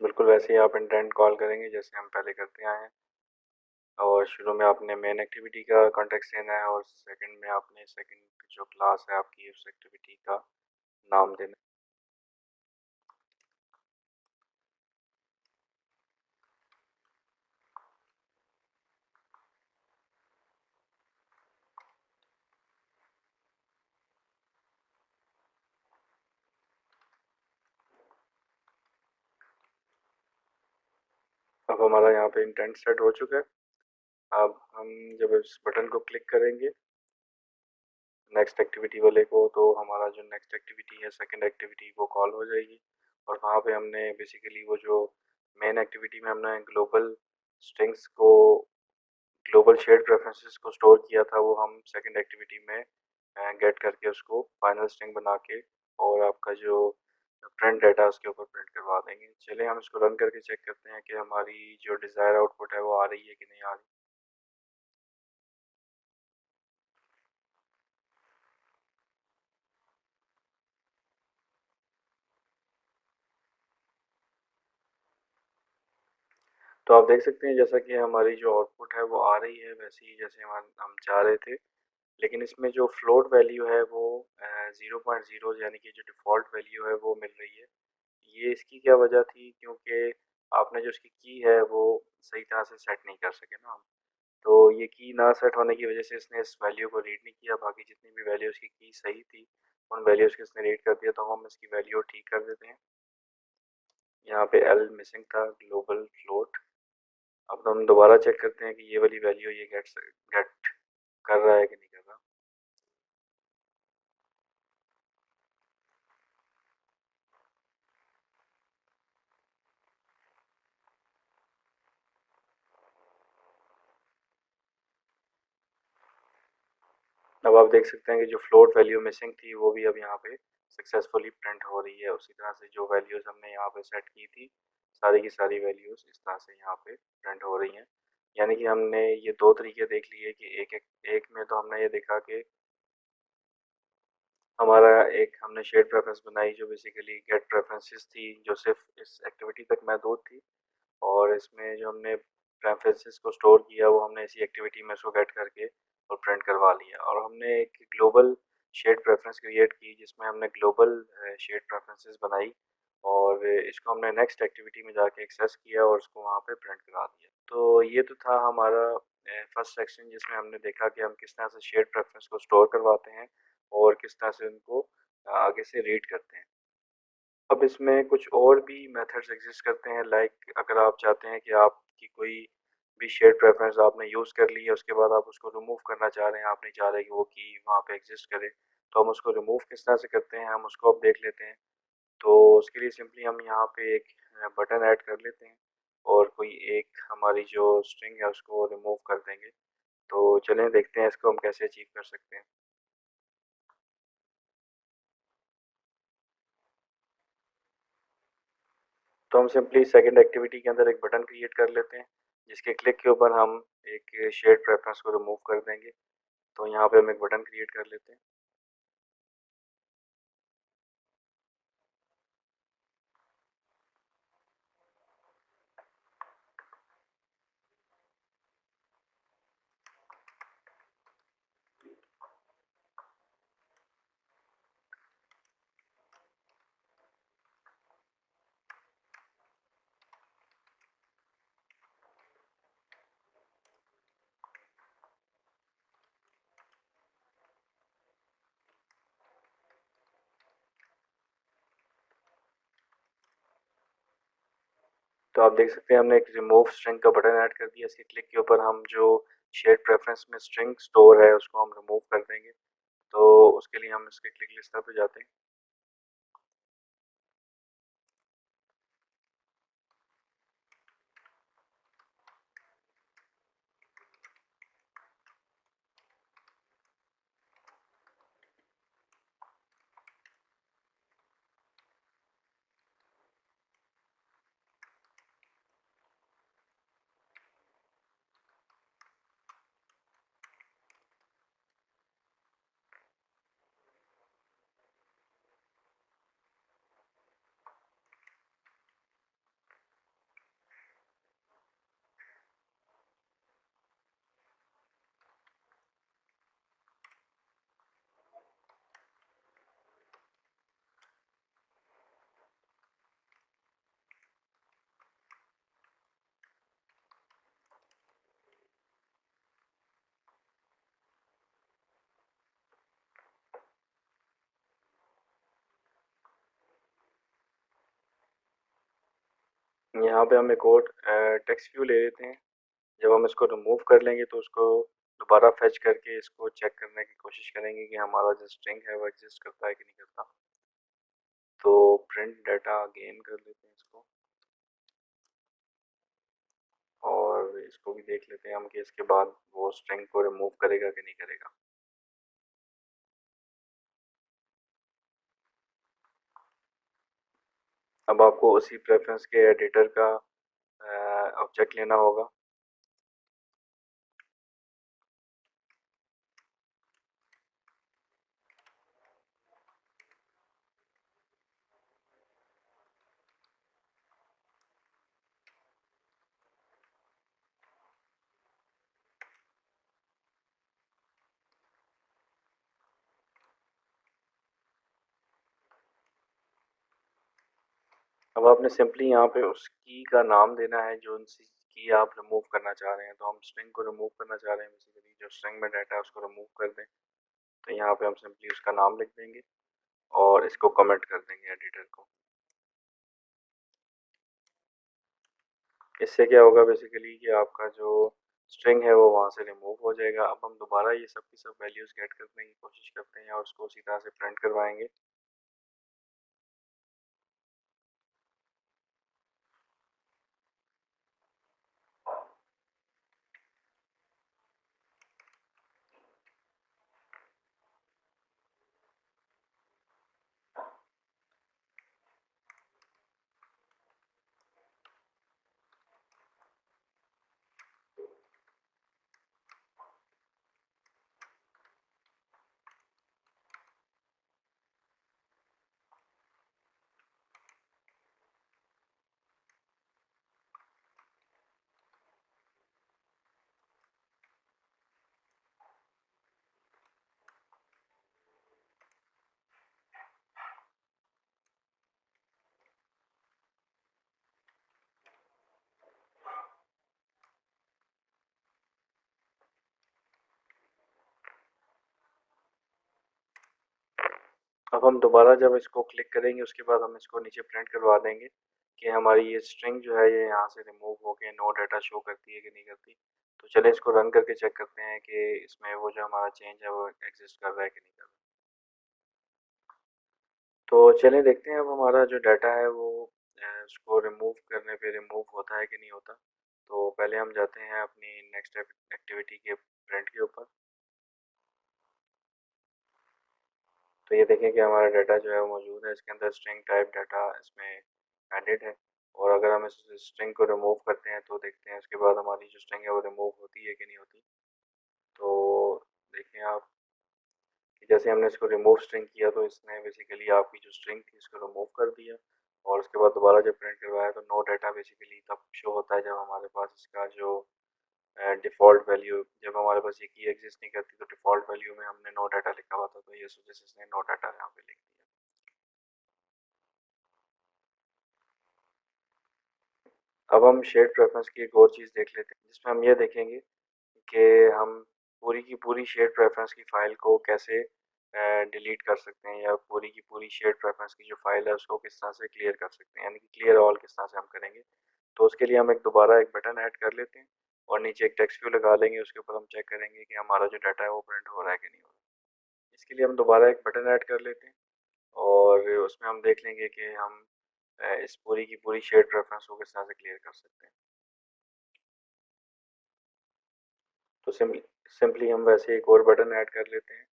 बिल्कुल वैसे ही आप इंटेंट कॉल करेंगे जैसे हम पहले करते आए हैं। और शुरू में आपने मेन एक्टिविटी का कॉन्टेक्स्ट देना है और सेकंड में आपने सेकंड जो क्लास है आपकी उस एक्टिविटी का नाम देना है। अब हमारा यहाँ पे इंटेंट सेट हो चुका है। अब हम जब इस बटन को क्लिक करेंगे नेक्स्ट एक्टिविटी वाले को तो हमारा जो नेक्स्ट एक्टिविटी है सेकंड एक्टिविटी वो कॉल हो जाएगी। और वहाँ पे हमने बेसिकली वो जो मेन एक्टिविटी में हमने ग्लोबल स्ट्रिंग्स को ग्लोबल शेयर्ड प्रेफरेंसेस को स्टोर किया था वो हम सेकंड एक्टिविटी में गेट करके उसको फाइनल स्ट्रिंग बना के और आपका जो प्रिंट डाटा उसके ऊपर प्रिंट करवा देंगे। चलिए हम इसको रन करके चेक करते हैं कि हमारी जो डिज़ायर आउटपुट है वो आ रही है कि नहीं आ रही। तो आप देख सकते हैं जैसा कि हमारी जो आउटपुट है वो आ रही है वैसे ही जैसे हम चाह रहे थे। लेकिन इसमें जो फ्लोट वैल्यू है वो 0.0 यानी कि जो डिफ़ॉल्ट वैल्यू है वो मिल रही है। ये इसकी क्या वजह थी क्योंकि आपने जो उसकी की है वो सही तरह से सेट नहीं कर सके ना हम। तो ये की ना सेट होने की वजह से इसने इस वैल्यू को रीड नहीं किया। बाकी जितनी भी वैल्यू उसकी की सही थी उन वैल्यूज़ को इसने रीड कर दिया। तो हम इसकी वैल्यू ठीक कर देते हैं। यहाँ पे एल मिसिंग था ग्लोबल फ्लोट। अब हम दोबारा चेक करते हैं कि ये वाली वैल्यू ये गेट कर रहा है कि नहीं कर रहा। अब आप देख सकते हैं कि जो फ्लोट वैल्यू मिसिंग थी वो भी अब यहाँ पे सक्सेसफुली प्रिंट हो रही है। उसी तरह से जो वैल्यूज़ हमने यहाँ पे सेट की थी सारी की सारी वैल्यूज़ इस तरह से यहाँ पे प्रिंट हो रही हैं। यानी कि हमने ये दो तरीके देख लिए कि एक में तो हमने ये देखा कि हमारा एक हमने शेड प्रेफरेंस बनाई जो बेसिकली गेट प्रेफरेंसेस थी जो सिर्फ इस एक्टिविटी तक महदूद थी, और इसमें जो हमने प्रेफरेंसेस को स्टोर किया वो हमने इसी एक्टिविटी में उसको गेट करके और प्रिंट करवा लिया। और हमने एक ग्लोबल शेड प्रेफरेंस क्रिएट की जिसमें हमने ग्लोबल शेड प्रेफरेंसेस बनाई, और इसको हमने नेक्स्ट एक्टिविटी में जाके एक्सेस किया और उसको वहाँ पे प्रिंट करा दिया। तो ये तो था हमारा फर्स्ट सेक्शन जिसमें हमने देखा कि हम किस तरह से शेड प्रेफरेंस को स्टोर करवाते हैं और किस तरह से उनको आगे से रीड करते हैं। अब इसमें कुछ और भी मेथड्स एग्जिस्ट करते हैं, लाइक अगर आप चाहते हैं कि आपकी कोई भी शेड प्रेफरेंस आपने यूज़ कर ली है उसके बाद आप उसको रिमूव करना चाह रहे हैं, आप नहीं चाह रहे कि वो की वहाँ पे एग्जिस्ट करे, तो हम उसको रिमूव किस तरह से करते हैं हम उसको अब देख लेते हैं। तो उसके लिए सिंपली हम यहाँ पे एक बटन ऐड कर लेते हैं और कोई एक हमारी जो स्ट्रिंग है उसको रिमूव कर देंगे। तो चलें देखते हैं इसको हम कैसे अचीव कर सकते हैं। तो हम सिंपली सेकंड एक्टिविटी के अंदर एक बटन क्रिएट कर लेते हैं जिसके क्लिक के ऊपर हम एक शेड प्रेफरेंस को रिमूव कर देंगे। तो यहाँ पे हम एक बटन क्रिएट कर लेते हैं। तो आप देख सकते हैं हमने एक रिमूव स्ट्रिंग का बटन ऐड कर दिया। इसके क्लिक के ऊपर हम जो शेड प्रेफरेंस में स्ट्रिंग स्टोर है उसको हम रिमूव कर देंगे। तो उसके लिए हम इसके क्लिक लिस्ट पे जाते हैं। यहाँ पे हम एक और टेक्स्ट व्यू ले लेते हैं। जब हम इसको रिमूव कर लेंगे तो उसको दोबारा फेच करके इसको चेक करने की कोशिश करेंगे कि हमारा जो स्ट्रिंग है वो एग्जिस्ट करता है कि नहीं करता। तो प्रिंट डाटा अगेन कर लेते हैं इसको, और इसको भी देख लेते हैं हम कि इसके बाद वो स्ट्रिंग को रिमूव करेगा कि नहीं करेगा। अब आपको उसी प्रेफरेंस के एडिटर का ऑब्जेक्ट लेना होगा। अब आपने सिंपली यहाँ पे उस की का नाम देना है जो सी की आप रिमूव करना चाह रहे हैं। तो हम स्ट्रिंग को रिमूव करना चाह रहे हैं, बेसिकली जो स्ट्रिंग में डाटा है उसको रिमूव कर दें। तो यहाँ पे हम सिंपली उसका नाम लिख देंगे और इसको कमेंट कर देंगे एडिटर को। इससे क्या होगा बेसिकली कि आपका जो स्ट्रिंग है वो वहाँ से रिमूव हो जाएगा। अब हम दोबारा ये सब की सब वैल्यूज़ गेट करने की कोशिश करते हैं और उसको उसी तरह से प्रिंट करवाएंगे। अब हम दोबारा जब इसको क्लिक करेंगे उसके बाद हम इसको नीचे प्रिंट करवा देंगे कि हमारी ये स्ट्रिंग जो है ये यहाँ से रिमूव होके नो डाटा शो करती है कि नहीं करती। तो चलिए इसको रन करके चेक करते हैं कि इसमें वो जो हमारा चेंज है वो एग्जिस्ट कर रहा है कि नहीं कर रहा। तो चलिए देखते हैं अब हमारा जो डाटा है वो उसको रिमूव करने पे रिमूव होता है कि नहीं होता। तो पहले हम जाते हैं अपनी नेक्स्ट एक्टिविटी के प्रिंट के ऊपर। तो ये देखें कि हमारा डाटा जो है वो मौजूद है, इसके अंदर स्ट्रिंग टाइप डाटा इसमें एडेड है। और अगर हम इस स्ट्रिंग को रिमूव करते हैं तो देखते हैं उसके बाद हमारी जो स्ट्रिंग है वो रिमूव होती है कि नहीं होती। तो देखें आप कि जैसे हमने इसको रिमूव स्ट्रिंग किया तो इसने बेसिकली आपकी जो स्ट्रिंग थी इसको रिमूव कर दिया। और उसके बाद दोबारा जब प्रिंट करवाया तो नो डाटा बेसिकली तब शो होता है जब हमारे पास इसका जो डिफ़ॉल्ट वैल्यू, जब हमारे पास ये की एग्जिस्ट नहीं करती तो डिफ़ॉल्ट वैल्यू में हमने नो डाटा लिखा हुआ था, तो ये वजह से इसने नो डाटा यहाँ पे लिख दिया। अब हम शेड प्रेफरेंस की एक और चीज़ देख लेते हैं जिसमें हम ये देखेंगे कि हम पूरी की पूरी शेड प्रेफरेंस की फ़ाइल को कैसे डिलीट कर सकते हैं या पूरी की पूरी शेड प्रेफरेंस की जो फ़ाइल है उसको किस तरह से क्लियर कर सकते हैं, यानी कि क्लियर ऑल किस तरह से हम करेंगे। तो उसके लिए हम एक दोबारा एक बटन ऐड कर लेते हैं और नीचे एक टेक्स्ट व्यू लगा लेंगे, उसके ऊपर हम चेक करेंगे कि हमारा जो डाटा है वो प्रिंट हो रहा है कि नहीं हो रहा है। इसके लिए हम दोबारा एक बटन ऐड कर लेते हैं और उसमें हम देख लेंगे कि हम इस पूरी की पूरी शेड प्रेफरेंस को किस तरह से क्लियर कर सकते हैं। तो सिंपली हम वैसे एक और बटन ऐड कर लेते हैं।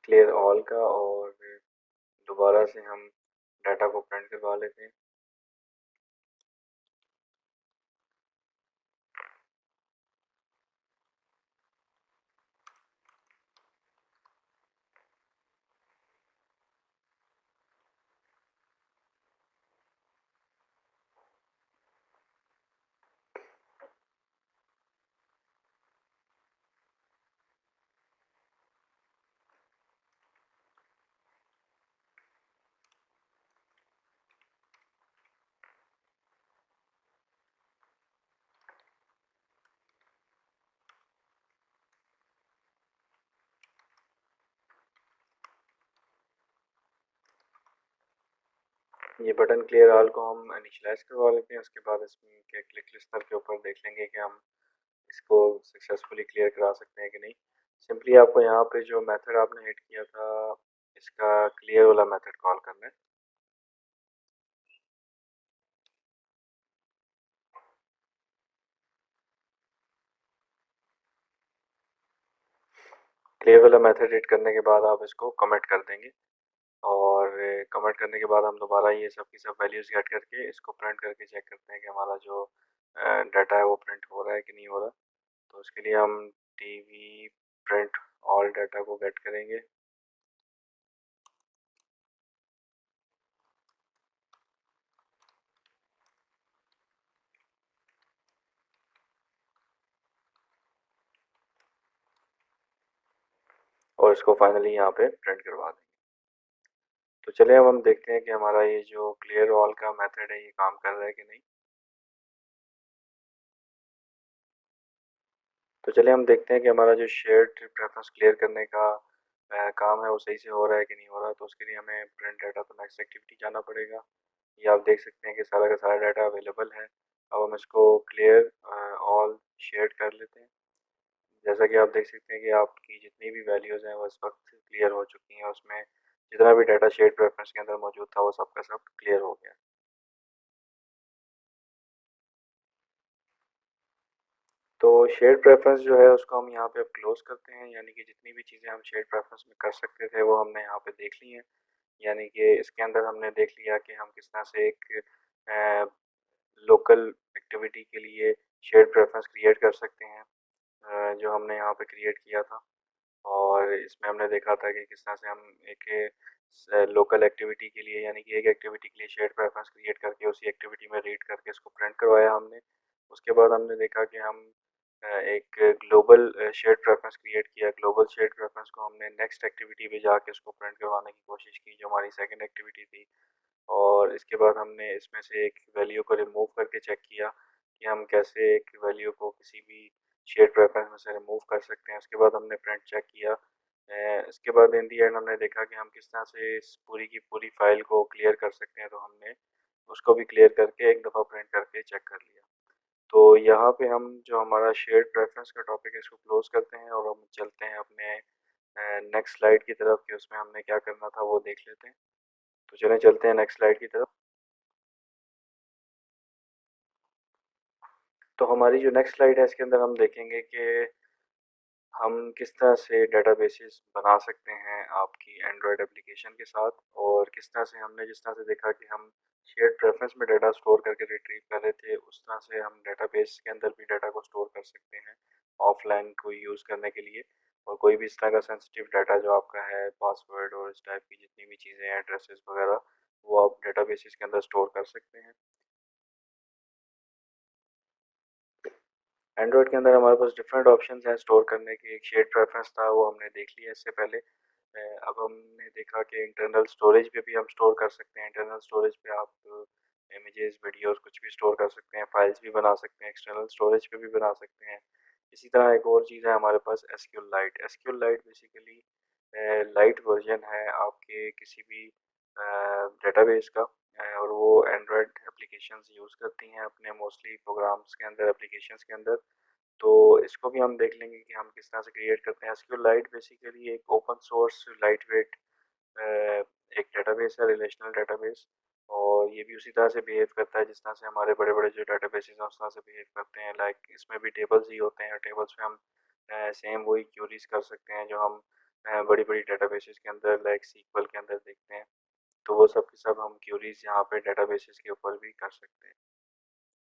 क्लियर ऑल का, और दोबारा से हम डाटा को प्रिंट करवा लेते हैं। ये बटन क्लियर ऑल को हम इनिशियलाइज करवा लेते हैं, उसके बाद इसमें के क्लिक लिस्टर के ऊपर देख लेंगे कि हम इसको सक्सेसफुली क्लियर करा सकते हैं कि नहीं। सिंपली आपको यहाँ पे जो मेथड आपने हिट किया था इसका क्लियर वाला मेथड कॉल करना है। क्लियर वाला मेथड हिट करने के बाद आप इसको कमेंट कर देंगे और कमेंट करने के बाद हम दोबारा ये सब की सब वैल्यूज़ गेट करके इसको प्रिंट करके चेक करते हैं कि हमारा जो डाटा है वो प्रिंट हो रहा है कि नहीं हो रहा। तो उसके लिए हम टीवी प्रिंट ऑल डाटा को गेट करेंगे। और इसको फाइनली यहाँ पे प्रिंट करवा देंगे। तो चलिए अब हम देखते हैं कि हमारा ये जो क्लियर ऑल का मेथड है ये काम कर रहा है कि नहीं। तो चलिए हम देखते हैं कि हमारा जो शेयर्ड प्रेफरेंस क्लियर करने का काम है वो सही से हो रहा है कि नहीं हो रहा। तो उसके लिए हमें प्रिंट डाटा तो नेक्स्ट एक्टिविटी जाना पड़ेगा। ये आप देख सकते हैं कि सारा का सारा डाटा अवेलेबल है। अब हम इसको क्लियर ऑल शेयर्ड कर लेते हैं। जैसा कि आप देख सकते हैं कि आपकी जितनी भी वैल्यूज़ हैं वो इस वक्त क्लियर हो चुकी हैं। उसमें जितना भी डाटा शेयर्ड प्रेफरेंस के अंदर मौजूद था वो सब का सब क्लियर हो गया। तो शेयर्ड प्रेफरेंस जो है उसको हम यहाँ पे अब क्लोज करते हैं, यानी कि जितनी भी चीज़ें हम शेयर्ड प्रेफरेंस में कर सकते थे वो हमने यहाँ पे देख ली हैं। यानी कि इसके अंदर हमने देख लिया कि हम किस तरह से एक लोकल एक्टिविटी के लिए शेयर्ड प्रेफरेंस क्रिएट कर सकते हैं, जो हमने यहाँ पे क्रिएट किया था। और इसमें हमने देखा था कि किस तरह से हम एक लोकल एक्टिविटी के लिए, यानी कि एक एक्टिविटी के लिए शेयर्ड प्रेफरेंस क्रिएट करके उसी एक्टिविटी में रीड करके इसको प्रिंट करवाया हमने। उसके बाद हमने देखा कि हम एक ग्लोबल शेयर्ड प्रेफरेंस क्रिएट किया। ग्लोबल शेयर्ड प्रेफरेंस को हमने नेक्स्ट एक्टिविटी पे जाके उसको प्रिंट करवाने की कोशिश की, जो हमारी सेकंड एक्टिविटी थी। और इसके बाद हमने इसमें से एक वैल्यू को रिमूव करके चेक किया कि हम कैसे एक वैल्यू को किसी भी शेयर्ड प्रेफरेंस में से रिमूव कर सकते हैं। उसके बाद हमने प्रिंट चेक किया। इसके बाद इन दी एंड हमने देखा कि हम किस तरह से इस पूरी की पूरी फाइल को क्लियर कर सकते हैं। तो हमने उसको भी क्लियर करके एक दफ़ा प्रिंट करके चेक कर लिया। तो यहाँ पे हम जो हमारा शेयर्ड प्रेफरेंस का टॉपिक है इसको क्लोज करते हैं और हम चलते हैं अपने नेक्स्ट स्लाइड की तरफ कि उसमें हमने क्या करना था वो देख लेते हैं। तो चलें चलते हैं नेक्स्ट स्लाइड की तरफ। तो हमारी जो नेक्स्ट स्लाइड है इसके अंदर हम देखेंगे कि हम किस तरह से डेटाबेसेस बना सकते हैं आपकी एंड्रॉयड एप्लीकेशन के साथ, और किस तरह से हमने जिस तरह से देखा कि हम शेयर्ड प्रेफरेंस में डाटा स्टोर करके रिट्रीव कर रहे थे, उस तरह से हम डेटाबेस के अंदर भी डाटा को स्टोर कर सकते हैं ऑफलाइन को यूज़ करने के लिए। और कोई भी इस तरह का सेंसिटिव डाटा जो आपका है, पासवर्ड और इस टाइप की जितनी भी चीज़ें हैं, एड्रेसेस वगैरह, वो आप डेटाबेसेस के अंदर स्टोर कर सकते हैं। एंड्रॉयड के अंदर हमारे पास डिफरेंट ऑप्शंस हैं स्टोर करने के। एक शेयर्ड प्रेफरेंस था वो हमने देख लिया इससे पहले। अब हमने देखा कि इंटरनल स्टोरेज पे भी हम स्टोर कर सकते हैं। इंटरनल स्टोरेज पे आप इमेजेस, वीडियोस कुछ भी स्टोर कर सकते हैं, फाइल्स भी बना सकते हैं, एक्सटर्नल स्टोरेज पे भी बना सकते हैं। इसी तरह एक और चीज़ है हमारे पास SQLite. SQLite basically lite version है आपके किसी भी डेटाबेस का, और वो एंड्रॉयड एप्लीकेशंस यूज़ करती हैं अपने मोस्टली प्रोग्राम्स के अंदर, एप्लीकेशंस के अंदर। तो इसको भी हम देख लेंगे कि हम किस तरह से क्रिएट करते हैं। एसक्यूएल लाइट बेसिकली एक ओपन सोर्स लाइट वेट एक डेटाबेस है, रिलेशनल डेटाबेस। और ये भी उसी तरह से बिहेव करता है जिस तरह से हमारे बड़े बड़े जो डेटाबेसेस हैं उस तरह से बिहेव करते हैं। लाइक इसमें भी टेबल्स ही होते हैं, टेबल्स में हम सेम वही क्यूरीज कर सकते हैं जो हम बड़ी बड़ी डेटाबेसेस के अंदर लाइक सीक्वल के अंदर देखते हैं। तो वो सब के सब हम क्यूरीज यहाँ पे डेटाबेसेस के ऊपर भी कर सकते हैं।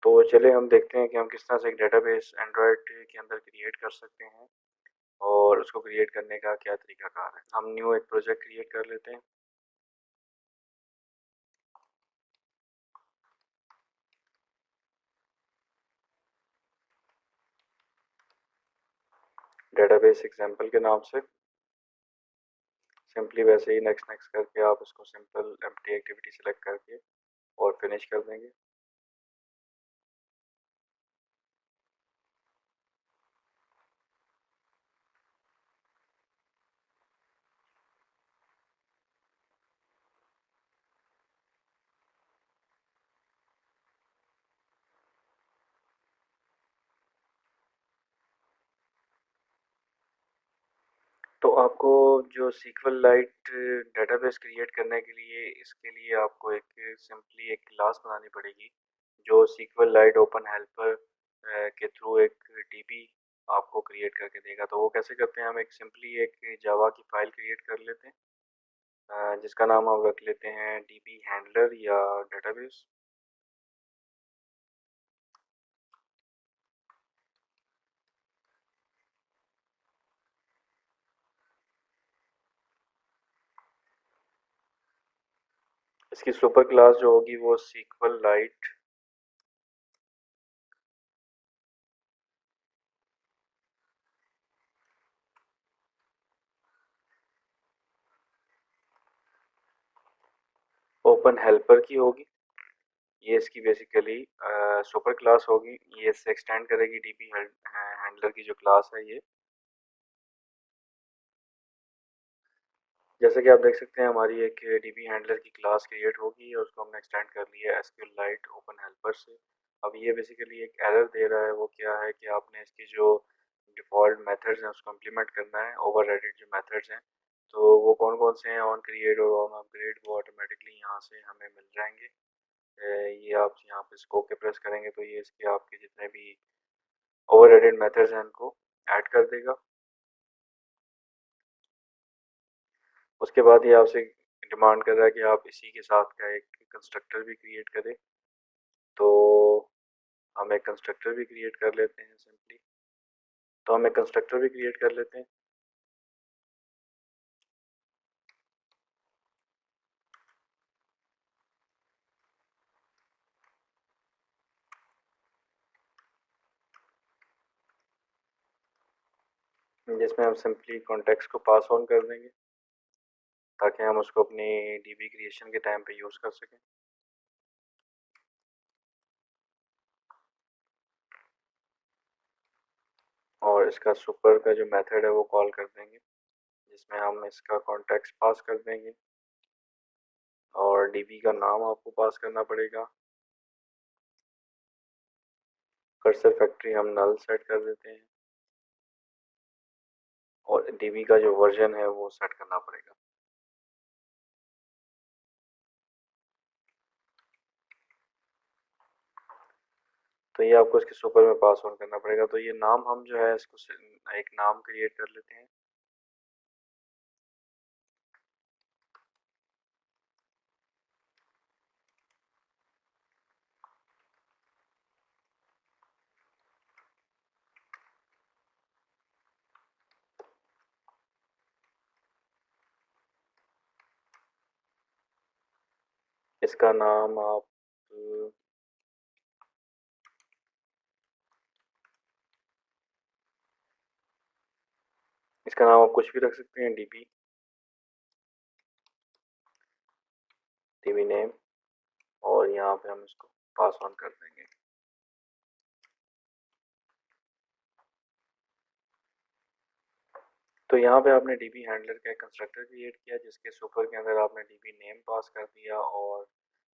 तो चलिए हम देखते हैं कि हम किस तरह से एक डेटाबेस एंड्रॉयड के अंदर क्रिएट कर सकते हैं और उसको क्रिएट करने का क्या तरीकाकार है। हम न्यू एक प्रोजेक्ट क्रिएट कर लेते हैं। डेटाबेस एग्जाम्पल के नाम से सिंपली वैसे ही नेक्स्ट नेक्स्ट करके आप इसको सिंपल एम्प्टी एक्टिविटी सेलेक्ट करके और फिनिश कर देंगे। तो आपको जो सीक्वल लाइट डेटाबेस क्रिएट करने के लिए, इसके लिए आपको एक सिंपली एक क्लास बनानी पड़ेगी जो सीक्वल लाइट ओपन हेल्पर के थ्रू एक डीबी आपको क्रिएट करके देगा। तो वो कैसे करते हैं, हम एक सिंपली एक जावा की फाइल क्रिएट कर लेते हैं जिसका नाम हम रख लेते हैं डीबी हैंडलर या डेटाबेस। इसकी सुपर क्लास जो होगी वो सीक्वल लाइट ओपन हेल्पर की होगी। ये इसकी बेसिकली सुपर क्लास होगी। ये इससे एक्सटेंड करेगी डीबी हैंडलर की जो क्लास है ये। जैसे कि आप देख सकते हैं हमारी एक डीबी हैंडलर की क्लास क्रिएट होगी और उसको हमने एक्सटेंड कर लिया है एसक्यूएलाइट ओपन हेल्पर से। अब ये बेसिकली एक एरर दे रहा है, वो क्या है कि आपने इसकी जो डिफ़ॉल्ट मेथड्स हैं उसको इम्प्लीमेंट करना है, ओवरराइडेड जो मेथड्स हैं। तो वो कौन कौन से हैं, ऑन क्रिएट और ऑन अपग्रेड, वो ऑटोमेटिकली यहाँ से हमें मिल जाएंगे। ये आप यहाँ पे इसको के प्रेस करेंगे तो ये इसके आपके जितने भी ओवरराइडेड मेथड्स हैं उनको ऐड कर देगा। उसके बाद ये आपसे डिमांड कर रहा है कि आप इसी के साथ का एक कंस्ट्रक्टर भी क्रिएट करें। तो हम एक कंस्ट्रक्टर भी क्रिएट कर लेते हैं सिंपली। तो हम एक कंस्ट्रक्टर भी क्रिएट कर लेते हैं। जिसमें हम सिंपली कॉन्टेक्स्ट को पास ऑन कर देंगे ताकि हम उसको अपनी डीबी क्रिएशन के टाइम पे यूज़ कर सकें। और इसका सुपर का जो मेथड है वो कॉल कर देंगे, जिसमें हम इसका कॉन्टेक्स्ट पास कर देंगे और डीबी का नाम आपको पास करना पड़ेगा। कर्सर फैक्ट्री हम नल सेट कर देते हैं और डीबी का जो वर्जन है वो सेट करना पड़ेगा। तो ये आपको इसके सुपर में पास ऑन करना पड़ेगा। तो ये नाम हम जो है इसको एक नाम क्रिएट कर लेते हैं। इसका नाम आप इसका नाम आप कुछ भी रख सकते हैं, डीबी नेम, और यहाँ पे हम इसको पास ऑन कर देंगे। तो यहाँ पे आपने डीबी हैंडलर का एक कंस्ट्रक्टर क्रिएट किया जिसके सुपर के अंदर आपने डीबी नेम पास कर दिया और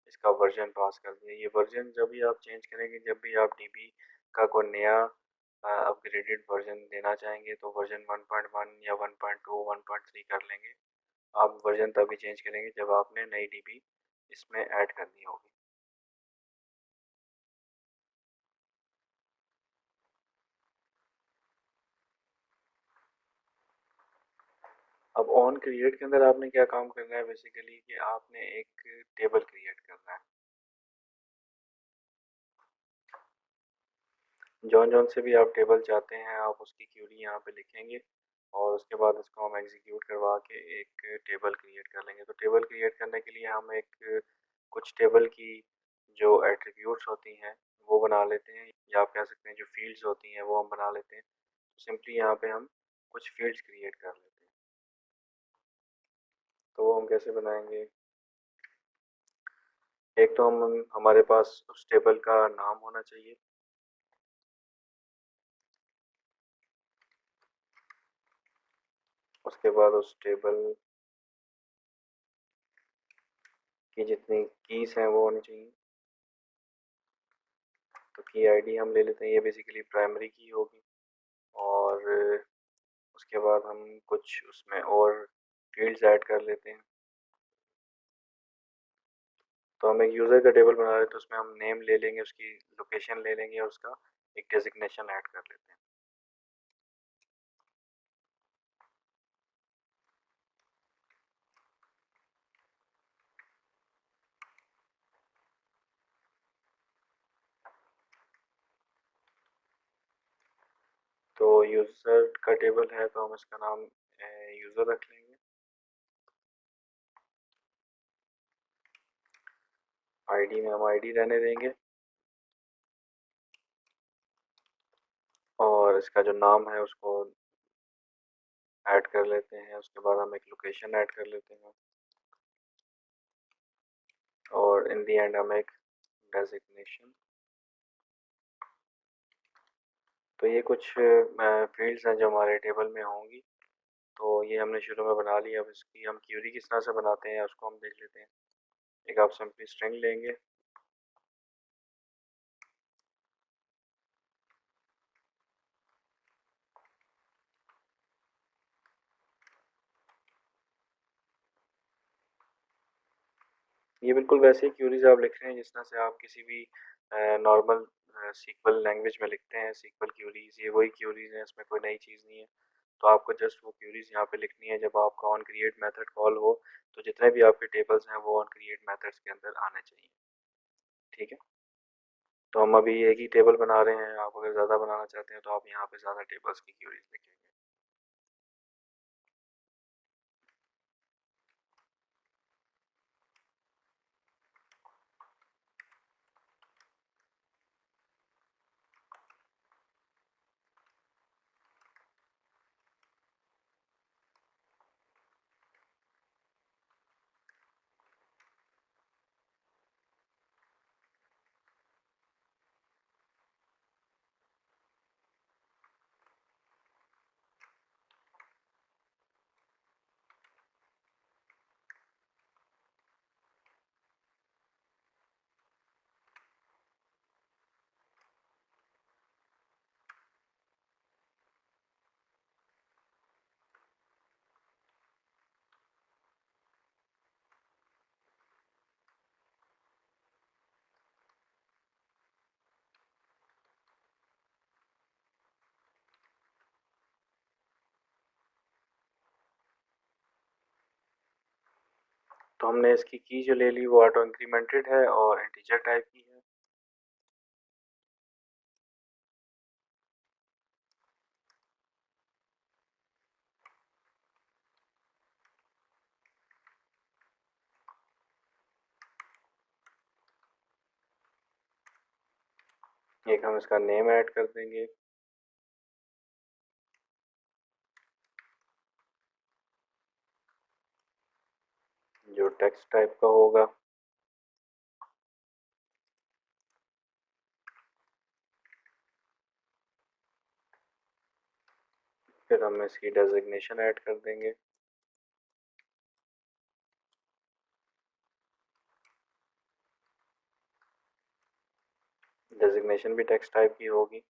इसका वर्जन पास कर दिया। ये वर्जन जब भी आप चेंज करेंगे, जब भी आप डीबी का कोई नया अपग्रेडेड वर्जन देना चाहेंगे तो वर्जन 1.1 या 1.2 1.3 कर लेंगे। आप वर्जन तभी चेंज करेंगे जब आपने नई डीबी इसमें ऐड करनी होगी। अब ऑन क्रिएट के अंदर आपने क्या काम करना है बेसिकली कि आपने एक टेबल क्रिएट करना है। जौन जौन से भी आप टेबल चाहते हैं आप उसकी क्यूरी यहाँ पे लिखेंगे और उसके बाद इसको हम एग्जीक्यूट करवा के एक टेबल क्रिएट कर लेंगे। तो टेबल क्रिएट करने के लिए हम एक कुछ टेबल की जो एट्रीब्यूट्स होती हैं वो बना लेते हैं, या आप कह सकते हैं जो फील्ड्स होती हैं वो हम बना लेते हैं। तो सिंपली यहाँ पे हम कुछ फील्ड्स क्रिएट कर लेते हैं। तो वो हम कैसे बनाएंगे, एक तो हम हमारे पास उस टेबल का नाम होना चाहिए। उसके बाद उस टेबल की जितनी कीज़ हैं वो होनी चाहिए। तो की आईडी हम ले लेते हैं, ये बेसिकली प्राइमरी की होगी। और उसके बाद हम कुछ उसमें और फील्ड्स ऐड कर लेते हैं। तो हम एक यूज़र का टेबल बना रहे हैं तो उसमें हम नेम ले लेंगे, उसकी लोकेशन ले लेंगे और उसका एक डेजिग्नेशन ऐड कर लेते हैं। तो यूज़र का टेबल है तो हम इसका नाम यूज़र रख लेंगे। आईडी में हम आईडी रहने देंगे और इसका जो नाम है उसको ऐड कर लेते हैं। उसके बाद हम एक लोकेशन ऐड कर लेते हैं। और इन दी एंड हम एक डेजिग्नेशन। तो ये कुछ फील्ड्स हैं जो हमारे टेबल में होंगी। तो ये हमने शुरू में बना लिया। अब इसकी हम क्यूरी किस तरह से बनाते हैं उसको हम देख लेते हैं। एक आप सिंपली स्ट्रिंग लेंगे, ये बिल्कुल वैसे ही क्यूरीज आप लिख रहे हैं जिस तरह से आप किसी भी नॉर्मल सीक्वल लैंग्वेज में लिखते हैं। सीक्वल क्यूरीज ये वही क्यूरीज हैं, इसमें कोई नई चीज़ नहीं है। तो आपको जस्ट वो क्यूरीज यहाँ पे लिखनी है। जब आपका ऑन क्रिएट मेथड कॉल हो तो जितने भी आपके टेबल्स हैं वो ऑन क्रिएट मेथड्स के अंदर आने चाहिए। ठीक है, तो हम अभी एक ही टेबल बना रहे हैं। आप अगर ज़्यादा बनाना चाहते हैं तो आप यहाँ पे ज़्यादा टेबल्स की क्यूरीज लिखेंगे। तो हमने इसकी की जो ले ली वो ऑटो इंक्रीमेंटेड है और इंटीजर टाइप की है। एक हम इसका नेम ऐड कर देंगे जो टेक्स्ट टाइप का होगा। फिर हम इसकी डेजिग्नेशन ऐड कर देंगे। डेजिग्नेशन भी टेक्स्ट टाइप की होगी।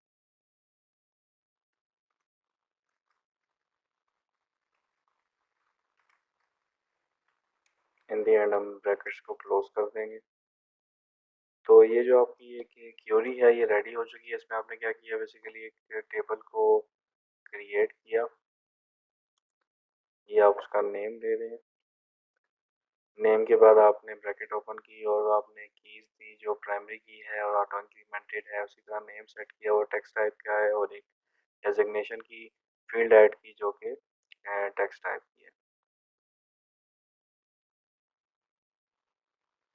इन दी एंड हम ब्रैकेट्स को क्लोज कर देंगे। तो ये जो आपकी एक क्यूरी है ये रेडी हो चुकी है। इसमें आपने क्या किया, बेसिकली एक टेबल को क्रिएट किया। ये आप उसका नेम दे रहे हैं। नेम के बाद आपने ब्रैकेट ओपन की और आपने कीज दी जो प्राइमरी की है और ऑटो इंक्रीमेंटेड है। उसी तरह नेम सेट किया और टेक्स्ट टाइप का है और एक डेजिग्नेशन की फील्ड ऐड की जो कि टेक्स्ट टाइप की है।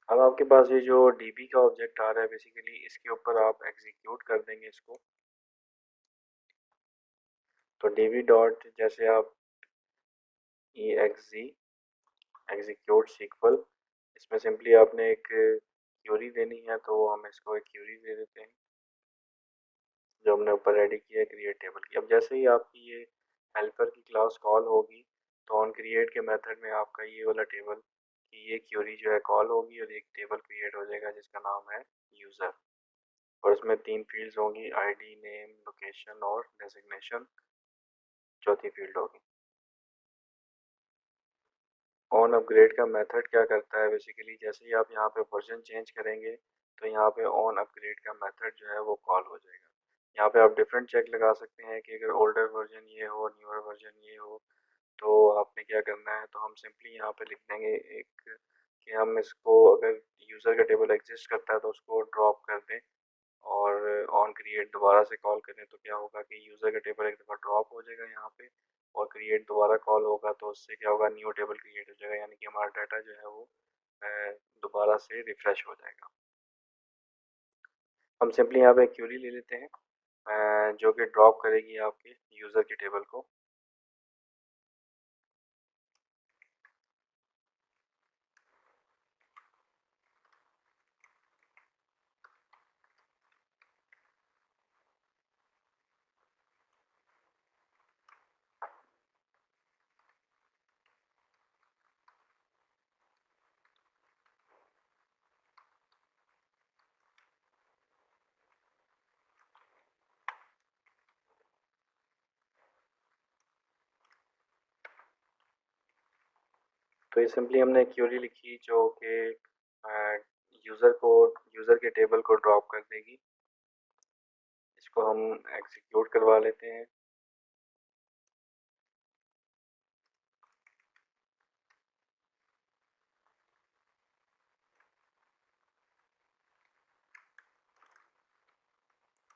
अब आपके पास ये जो डीबी का ऑब्जेक्ट आ रहा है बेसिकली इसके ऊपर आप एग्जीक्यूट कर देंगे इसको। तो डीबी डॉट जैसे आप ई एक्स जी एग्जीक्यूट सीक्वल, इसमें सिंपली आपने एक क्यूरी देनी है। तो हम इसको एक क्यूरी दे देते हैं जो हमने ऊपर रेडी किया है क्रिएट टेबल की। अब जैसे ही आपकी ये हेल्पर की क्लास कॉल होगी तो ऑन क्रिएट के मेथड में आपका ये वाला टेबल की ये क्यूरी जो है कॉल होगी और एक टेबल क्रिएट हो जाएगा जिसका नाम है यूज़र। और इसमें 3 फील्ड्स होंगी, आईडी, नेम, लोकेशन और डेजिग्नेशन चौथी फील्ड होगी। ऑन अपग्रेड का मेथड क्या करता है, बेसिकली जैसे ही आप यहाँ पे वर्जन चेंज करेंगे तो यहाँ पे ऑन अपग्रेड का मेथड जो है वो कॉल हो जाएगा। यहाँ पे आप डिफरेंट चेक लगा सकते हैं कि अगर ओल्डर वर्जन ये हो, न्यूअर वर्जन ये हो, तो आपने क्या करना है। तो हम सिंपली यहाँ पे लिख देंगे एक कि हम इसको अगर यूज़र का टेबल एग्जिस्ट करता है तो उसको ड्रॉप कर दें और ऑन क्रिएट दोबारा से कॉल करें। तो क्या होगा कि यूज़र का टेबल एक दफ़ा ड्रॉप हो जाएगा यहाँ पे और क्रिएट दोबारा कॉल होगा तो उससे क्या होगा, न्यू टेबल क्रिएट हो जाएगा, यानी कि हमारा डाटा जो है वो दोबारा से रिफ़्रेश हो जाएगा। हम सिंपली यहाँ पे क्यूरी ले लेते हैं जो कि ड्रॉप करेगी आपके यूज़र के टेबल को। तो ये सिंपली हमने क्यूरी लिखी जो कि यूज़र के टेबल को ड्रॉप कर देगी। इसको हम एग्जीक्यूट करवा लेते हैं।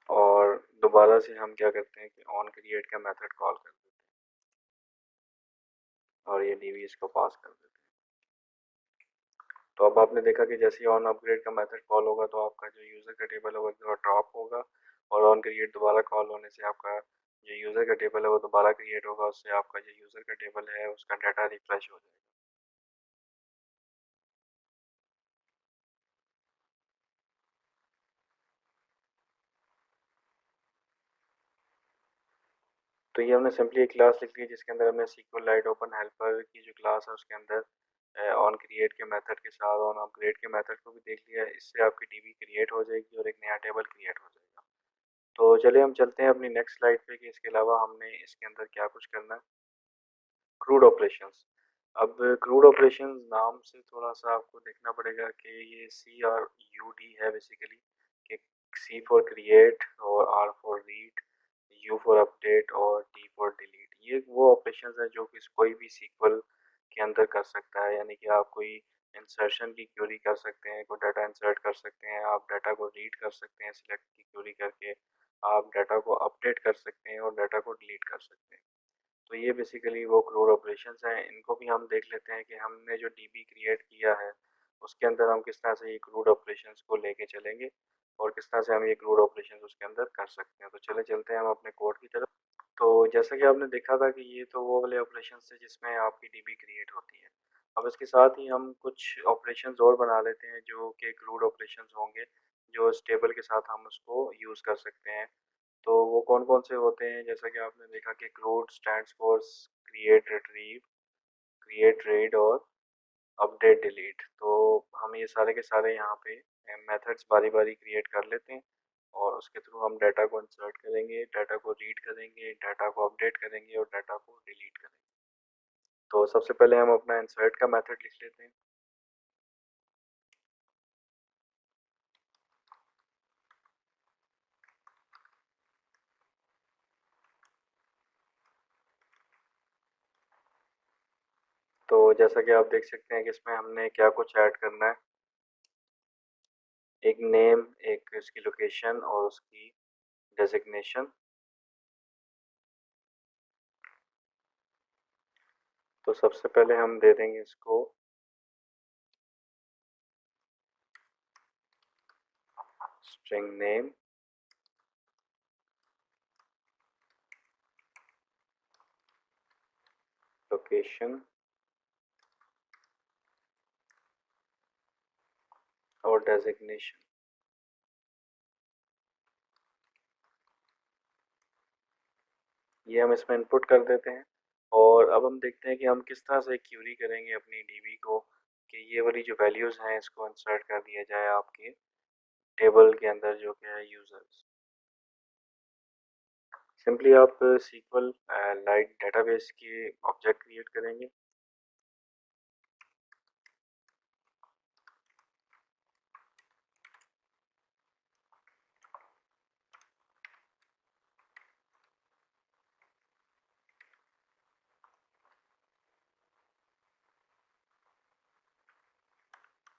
और दोबारा से हम क्या करते हैं कि ऑन क्रिएट का मेथड कॉल कर देते हैं और ये डीवी इसको पास कर देते हैं। तो अब आपने देखा कि जैसे ही ऑन अपग्रेड का मेथड कॉल होगा तो आपका जो यूज़र का टेबल है वो ड्रॉप होगा, और ऑन क्रिएट दोबारा कॉल होने से आपका जो यूज़र का टेबल है वो दोबारा क्रिएट होगा। उससे आपका जो यूज़र का टेबल है उसका डाटा रिफ्रेश हो जाएगा। तो ये हमने सिंपली एक क्लास लिख ली जिसके अंदर हमने SQLite ओपन हेल्पर की जो क्लास है उसके अंदर ऑन क्रिएट के मेथड के साथ ऑन अपग्रेड के मेथड को भी देख लिया। इससे आपकी डीबी क्रिएट हो जाएगी और एक नया टेबल क्रिएट हो जाएगा। तो चलिए हम चलते हैं अपनी नेक्स्ट स्लाइड पे कि इसके अलावा हमने इसके अंदर क्या कुछ करना है। Crude operations. अब क्रूड ऑपरेशंस नाम से थोड़ा-सा आपको देखना पड़ेगा कि ये CRUD है बेसिकली, कि C फॉर क्रिएट और R for read, U for update और D फॉर डिलीट। ये वो ऑपरेशंस हैं जो कि कोई भी सीक्वल के अंदर कर सकता है। यानी कि आप कोई इंसर्शन की क्वेरी कर सकते हैं, कोई डाटा इंसर्ट कर सकते हैं, आप डाटा को रीड कर सकते हैं सिलेक्ट की क्वेरी करके, आप डाटा को अपडेट कर सकते हैं और डाटा को डिलीट कर सकते हैं। तो ये बेसिकली वो क्रूड ऑपरेशंस हैं। इनको भी हम देख लेते हैं कि हमने जो डीबी क्रिएट किया है उसके अंदर हम किस तरह से ये क्रूड ऑपरेशंस को लेके चलेंगे और किस तरह से हम ये क्रूड ऑपरेशंस उसके अंदर कर सकते हैं। तो चले चलते हैं हम अपने कोड की तरफ। तो जैसा कि आपने देखा था कि ये तो वो वाले ऑपरेशंस थे जिसमें आपकी डीबी क्रिएट होती है। अब इसके साथ ही हम कुछ ऑपरेशंस और बना लेते हैं जो कि क्रूड ऑपरेशंस होंगे, जो इस टेबल के साथ हम उसको यूज़ कर सकते हैं। तो वो कौन-कौन से होते हैं, जैसा कि आपने देखा कि crude stands for create, retrieve, create, read और अपडेट, डिलीट। तो हम ये सारे के सारे यहाँ पे मेथड्स बारी-बारी क्रिएट कर लेते हैं और उसके थ्रू हम डाटा को इंसर्ट करेंगे, डाटा को रीड करेंगे, डाटा को अपडेट करेंगे और डाटा को डिलीट करेंगे। तो सबसे पहले हम अपना इंसर्ट का मेथड लिख लेते हैं। तो जैसा कि आप देख सकते हैं कि इसमें हमने क्या कुछ ऐड करना है। एक नेम, एक इसकी लोकेशन और उसकी डेजिग्नेशन। तो सबसे पहले हम दे देंगे इसको स्ट्रिंग नेम, लोकेशन और डेजिग्नेशन। ये हम इसमें इनपुट कर देते हैं और अब हम देखते हैं कि हम किस तरह से क्यूरी करेंगे अपनी डीबी को कि ये वाली जो वैल्यूज़ हैं इसको इंसर्ट कर दिया जाए आपके टेबल के अंदर जो कि है यूज़र्स। सिंपली आप SQL लाइट डेटाबेस की ऑब्जेक्ट क्रिएट करेंगे।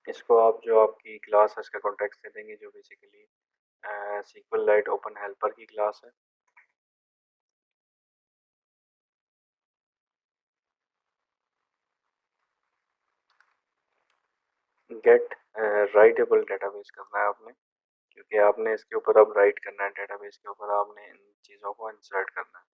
इसको आप जो आपकी क्लास है इसका कॉन्टेक्स्ट दे देंगे जो basically SQL light open helper की क्लास है। गेट राइटेबल डेटाबेस करना है आपने, क्योंकि आपने इसके ऊपर अब राइट करना है, डेटाबेस के ऊपर आपने इन चीज़ों को इंसर्ट करना है।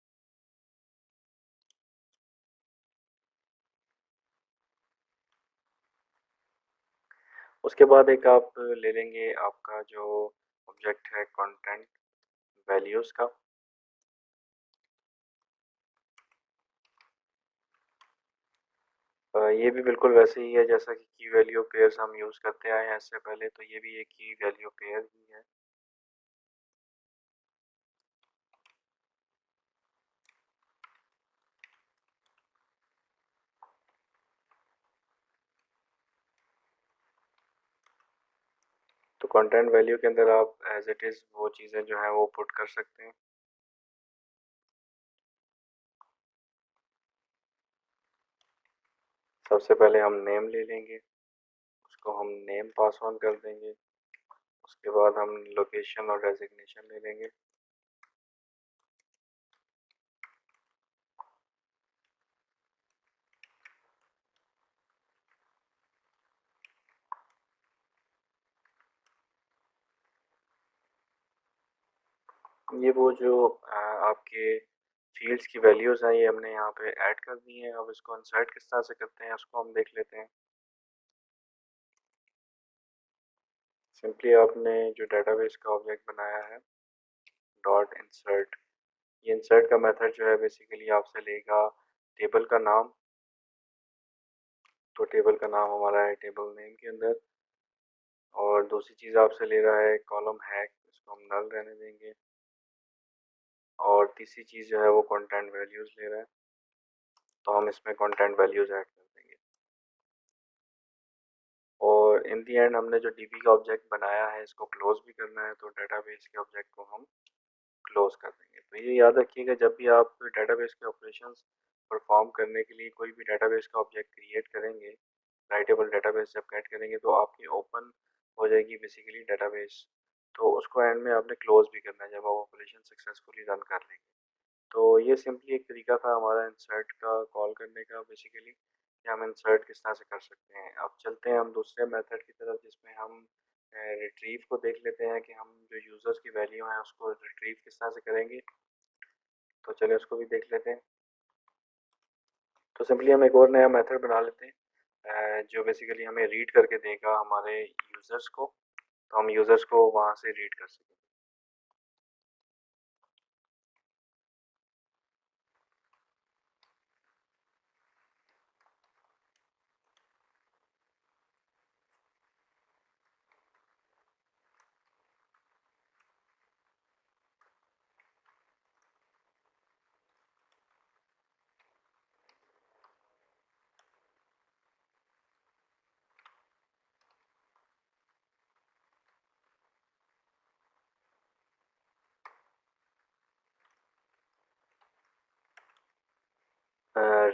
उसके बाद एक आप ले लेंगे आपका जो ऑब्जेक्ट है कंटेंट वैल्यूज़ का। ये भी बिल्कुल वैसे ही है जैसा कि की वैल्यू पेयर्स हम यूज़ करते आए हैं इससे पहले, तो ये भी एक की वैल्यू पेयर ही है। तो कंटेंट वैल्यू के अंदर आप एज इट इज़ वो चीज़ें जो हैं वो पुट कर सकते हैं। सबसे पहले हम नेम ले लेंगे, उसको हम नेम पास ऑन कर देंगे। उसके बाद हम लोकेशन और डेजिग्नेशन ले लेंगे। ये वो जो आपके फील्ड्स की वैल्यूज़ हैं ये हमने यहाँ पे ऐड कर दी हैं। अब इसको इंसर्ट किस तरह से करते हैं उसको हम देख लेते हैं। सिंपली आपने जो डेटाबेस का ऑब्जेक्ट बनाया है डॉट इंसर्ट, ये इंसर्ट का मेथड जो है बेसिकली आपसे लेगा टेबल का नाम। तो टेबल का नाम हमारा है टेबल नेम के अंदर, और दूसरी चीज़ आपसे ले रहा है कॉलम हैक, इसको हम नल रहने देंगे। और तीसरी चीज़ जो है वो कंटेंट वैल्यूज़ ले रहा है, तो हम इसमें कंटेंट वैल्यूज़ ऐड कर देंगे। और इन दी एंड हमने जो डीबी का ऑब्जेक्ट बनाया है इसको क्लोज भी करना है, तो डेटाबेस के ऑब्जेक्ट को हम क्लोज कर देंगे। तो ये याद रखिएगा जब भी आप कोई डेटाबेस के ऑपरेशंस परफॉर्म करने के लिए कोई भी डेटाबेस का ऑब्जेक्ट क्रिएट करेंगे, राइटेबल डेटाबेस जब क्रिएट करेंगे तो आपकी ओपन हो जाएगी बेसिकली डेटाबेस, तो उसको एंड में आपने क्लोज भी करना है जब आप ऑपरेशन सक्सेसफुली रन कर लेंगे। तो ये सिंपली एक तरीका था हमारा इंसर्ट का कॉल करने का बेसिकली, कि हम इंसर्ट किस तरह से कर सकते हैं। अब चलते हैं हम दूसरे मेथड की तरफ जिसमें हम रिट्रीव को देख लेते हैं कि हम जो यूज़र्स की वैल्यू है उसको रिट्रीव किस तरह से करेंगे। तो चलिए उसको भी देख लेते हैं। तो सिंपली हम एक और नया मेथड बना लेते हैं जो बेसिकली हमें रीड करके देगा हमारे यूज़र्स को, तो हम यूज़र्स को वहाँ से रीड कर सकें।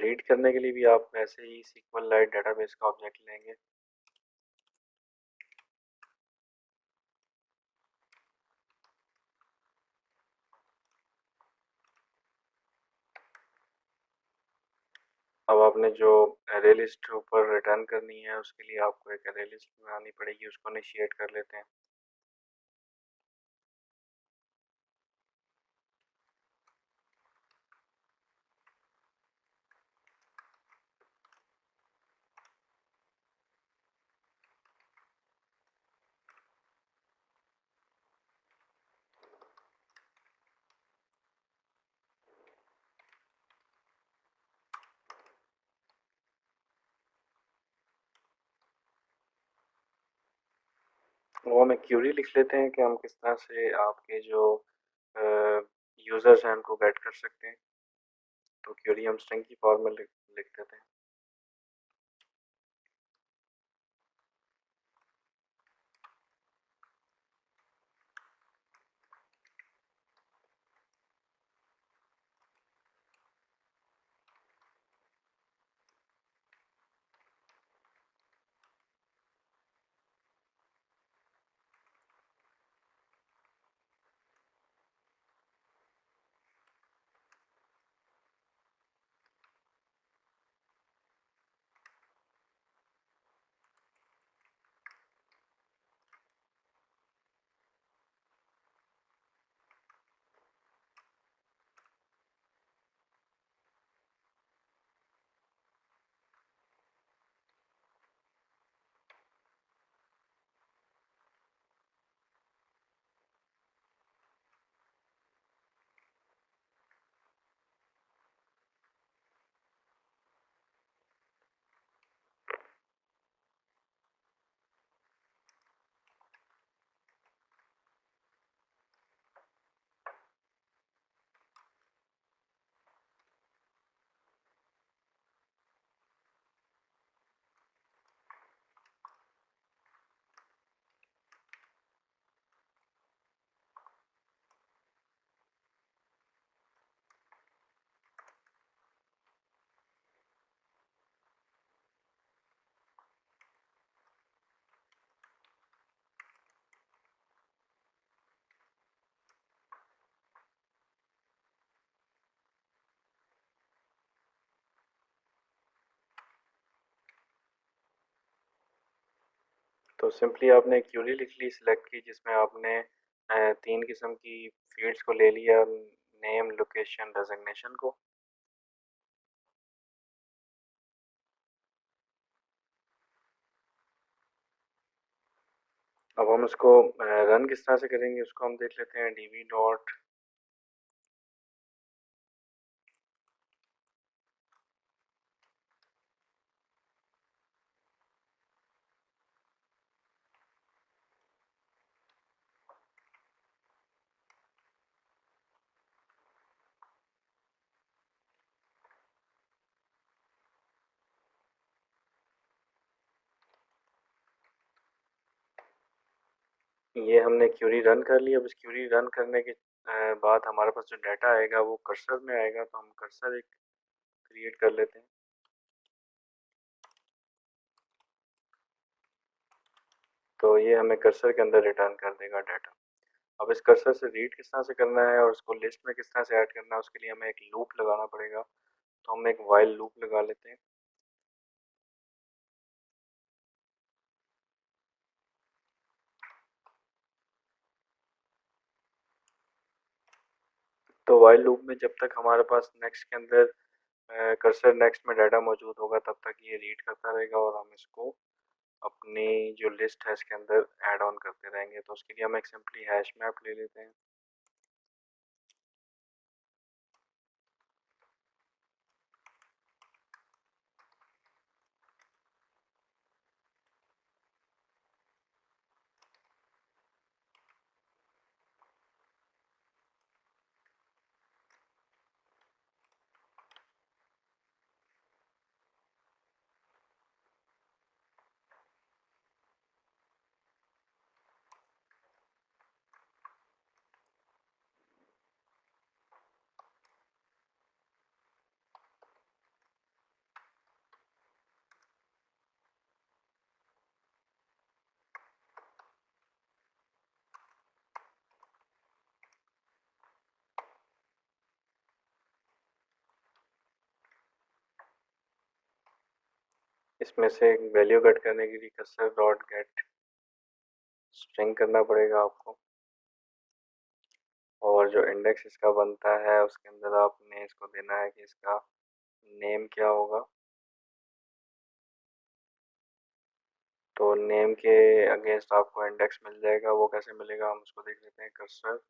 रीड करने के लिए भी आप ऐसे ही SQL लाइट डेटाबेस का ऑब्जेक्ट लेंगे। अब आपने जो एरे लिस्ट ऊपर रिटर्न करनी है उसके लिए आपको एक एरे लिस्ट बनानी पड़ेगी, उसको इनिशिएट कर लेते हैं। वो हम एक क्यूरी लिख लेते हैं कि हम किस तरह से आपके जो यूज़र्स हैं उनको गेट कर सकते हैं। तो क्यूरी हम स्ट्रिंग की फॉर्म में लिख देते हैं। तो सिंपली आपने क्यूरी लिख ली, सिलेक्ट की, जिसमें आपने 3 किस्म की फ़ील्ड्स को ले लिया, नेम, लोकेशन, डेज़िग्नेशन को। अब हम उसको रन किस तरह से करेंगे उसको हम देख लेते हैं। डीबी डॉट ये हमने क्यूरी रन कर ली। अब इस क्यूरी रन करने के बाद हमारे पास जो डाटा आएगा वो कर्सर में आएगा, तो हम कर्सर एक क्रिएट कर लेते हैं। तो ये हमें कर्सर के अंदर रिटर्न कर देगा डाटा। अब इस कर्सर से रीड किस तरह से करना है और उसको लिस्ट में किस तरह से ऐड करना है, उसके लिए हमें एक लूप लगाना पड़ेगा। तो हम एक वाइल लूप लगा लेते हैं। तो वाइल लूप में जब तक हमारे पास नेक्स्ट के अंदर कर्सर नेक्स्ट में डाटा मौजूद होगा, तब तक ये रीड करता रहेगा और हम इसको अपनी जो लिस्ट है इसके अंदर ऐड ऑन करते रहेंगे। तो उसके लिए हम एक सिंपली हैश मैप ले लेते हैं। इसमें से एक वैल्यू कट करने के लिए कर्सर डॉट गेट स्ट्रिंग करना पड़ेगा आपको, और जो इंडेक्स इसका बनता है उसके अंदर आपने इसको देना है कि इसका नेम क्या होगा। तो नेम के अगेंस्ट आपको इंडेक्स मिल जाएगा। वो कैसे मिलेगा हम उसको देख लेते हैं। Cursor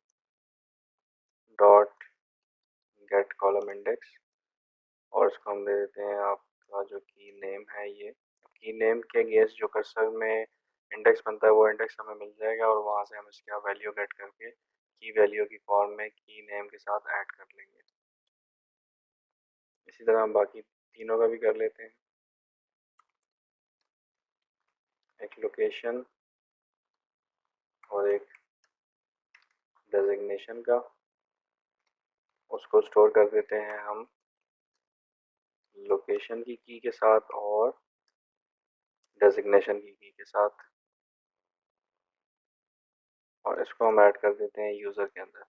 dot gate column index, और इसको हम दे देते हैं आपका जो की नेम है। ये की नेम के अगेंस्ट जो कर्सर में इंडेक्स बनता है वो इंडेक्स हमें मिल जाएगा, और वहाँ से हम इसका वैल्यू गेट करके की वैल्यू की फॉर्म में की नेम के साथ ऐड कर लेंगे। इसी तरह हम बाकी तीनों का भी कर लेते हैं। एक लोकेशन और एक डेजिग्नेशन का, उसको स्टोर कर देते हैं हम लोकेशन की के साथ और डेजिग्नेशन की के साथ, और इसको हम ऐड कर देते हैं यूज़र के अंदर।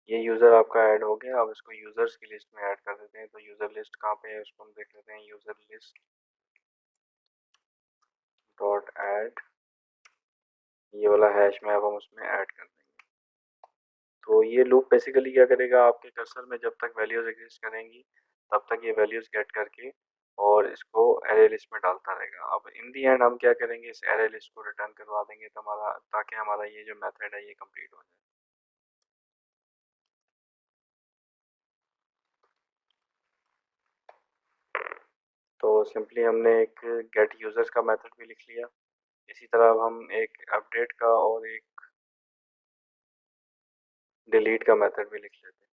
ये यूज़र आपका ऐड हो गया। अब इसको यूज़र्स की लिस्ट में ऐड कर देते हैं। तो यूज़र लिस्ट कहाँ पे है उसको हम देख लेते हैं। यूज़र लिस्ट डॉट ऐड, ये वाला हैश मैप हम उसमें ऐड कर देंगे। तो ये लूप बेसिकली क्या करेगा, आपके कर्सर में जब तक वैल्यूज़ एग्जिस्ट करेंगी तब तक ये वैल्यूज़ गेट करके और इसको एरे लिस्ट में डालता रहेगा। अब इन दी एंड हम क्या करेंगे, इस एरे लिस्ट को रिटर्न करवा देंगे तो हमारा, ताकि हमारा ये जो मेथड है ये कंप्लीट हो जाए। तो सिंपली हमने एक गेट यूज़र्स का मेथड भी लिख लिया। इसी तरह अब हम एक अपडेट का और एक डिलीट का मेथड भी लिख लेते हैं।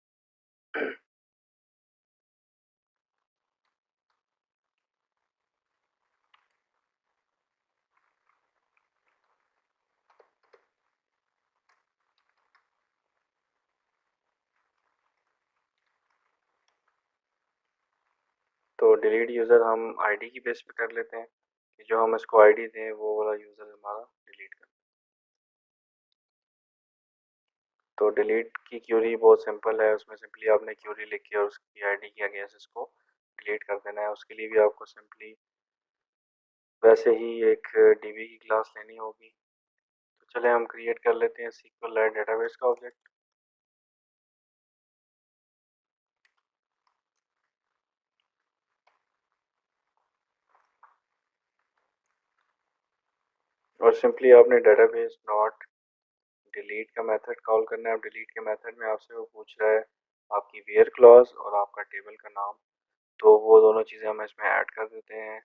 तो डिलीट यूज़र हम आईडी की बेस पे कर लेते हैं कि जो हम इसको आईडी दें वो वाला यूज़र हमारा डिलीट कर। तो डिलीट की क्यूरी बहुत सिंपल है। उसमें सिंपली आपने क्यूरी लिख के और उसकी आईडी के अगेंस्ट इसको डिलीट कर देना है। उसके लिए भी आपको सिंपली वैसे ही एक डीबी की क्लास लेनी होगी। तो चले हम क्रिएट कर लेते हैं SQLite डेटाबेस का ऑब्जेक्ट। और सिंपली आपने डेटाबेस डॉट डिलीट का मेथड कॉल करना है। अब डिलीट के मेथड में आपसे वो पूछ रहा है आपकी वेयर क्लॉज और आपका टेबल का नाम, तो वो दोनों चीज़ें हम इसमें ऐड कर देते हैं।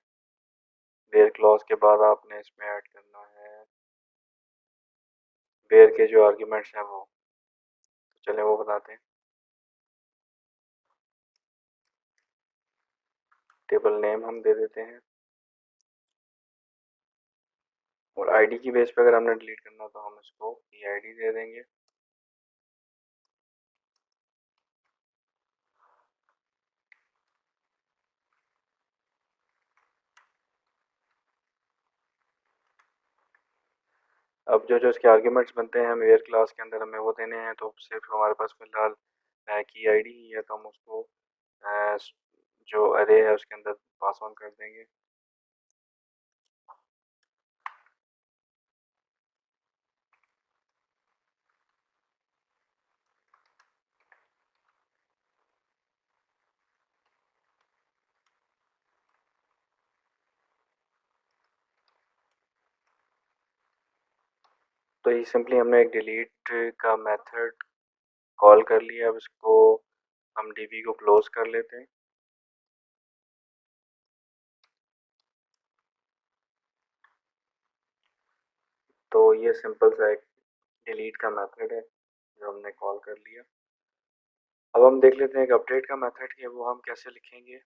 वेयर क्लॉज के बाद आपने इसमें ऐड करना है वेयर के जो आर्ग्यूमेंट्स हैं वो। तो चलें वो बताते हैं। टेबल नेम हम दे देते हैं और आईडी की बेस पे अगर हमने डिलीट करना तो हम इसको PID दे देंगे। अब जो जो इसके आर्ग्यूमेंट्स बनते हैं वेयर क्लास के अंदर हमें वो देने हैं, तो सिर्फ हमारे पास फिलहाल की आईडी ही है, तो हम उसको जो अरे है उसके अंदर पास ऑन कर देंगे। तो ये सिंपली हमने एक डिलीट का मेथड कॉल कर लिया। अब इसको हम डीबी को क्लोज कर लेते हैं। तो ये सिंपल सा एक डिलीट का मेथड है जो हमने कॉल कर लिया। अब हम देख लेते हैं कि अपडेट का मेथड है वो हम कैसे लिखेंगे।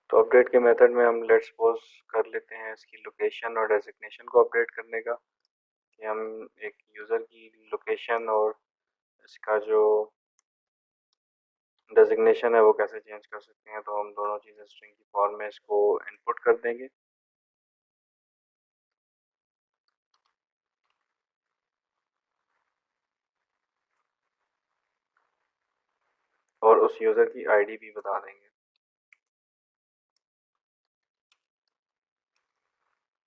तो अपडेट के मेथड में हम लेट्स सपोज कर लेते हैं इसकी लोकेशन और डेजिग्नेशन को अपडेट करने का, कि हम एक यूज़र की लोकेशन और इसका जो डेजिग्नेशन है वो कैसे चेंज कर सकते हैं। तो हम दोनों चीज़ें स्ट्रिंग की फॉर्म में इसको इनपुट कर देंगे और उस यूज़र की आईडी भी बता देंगे।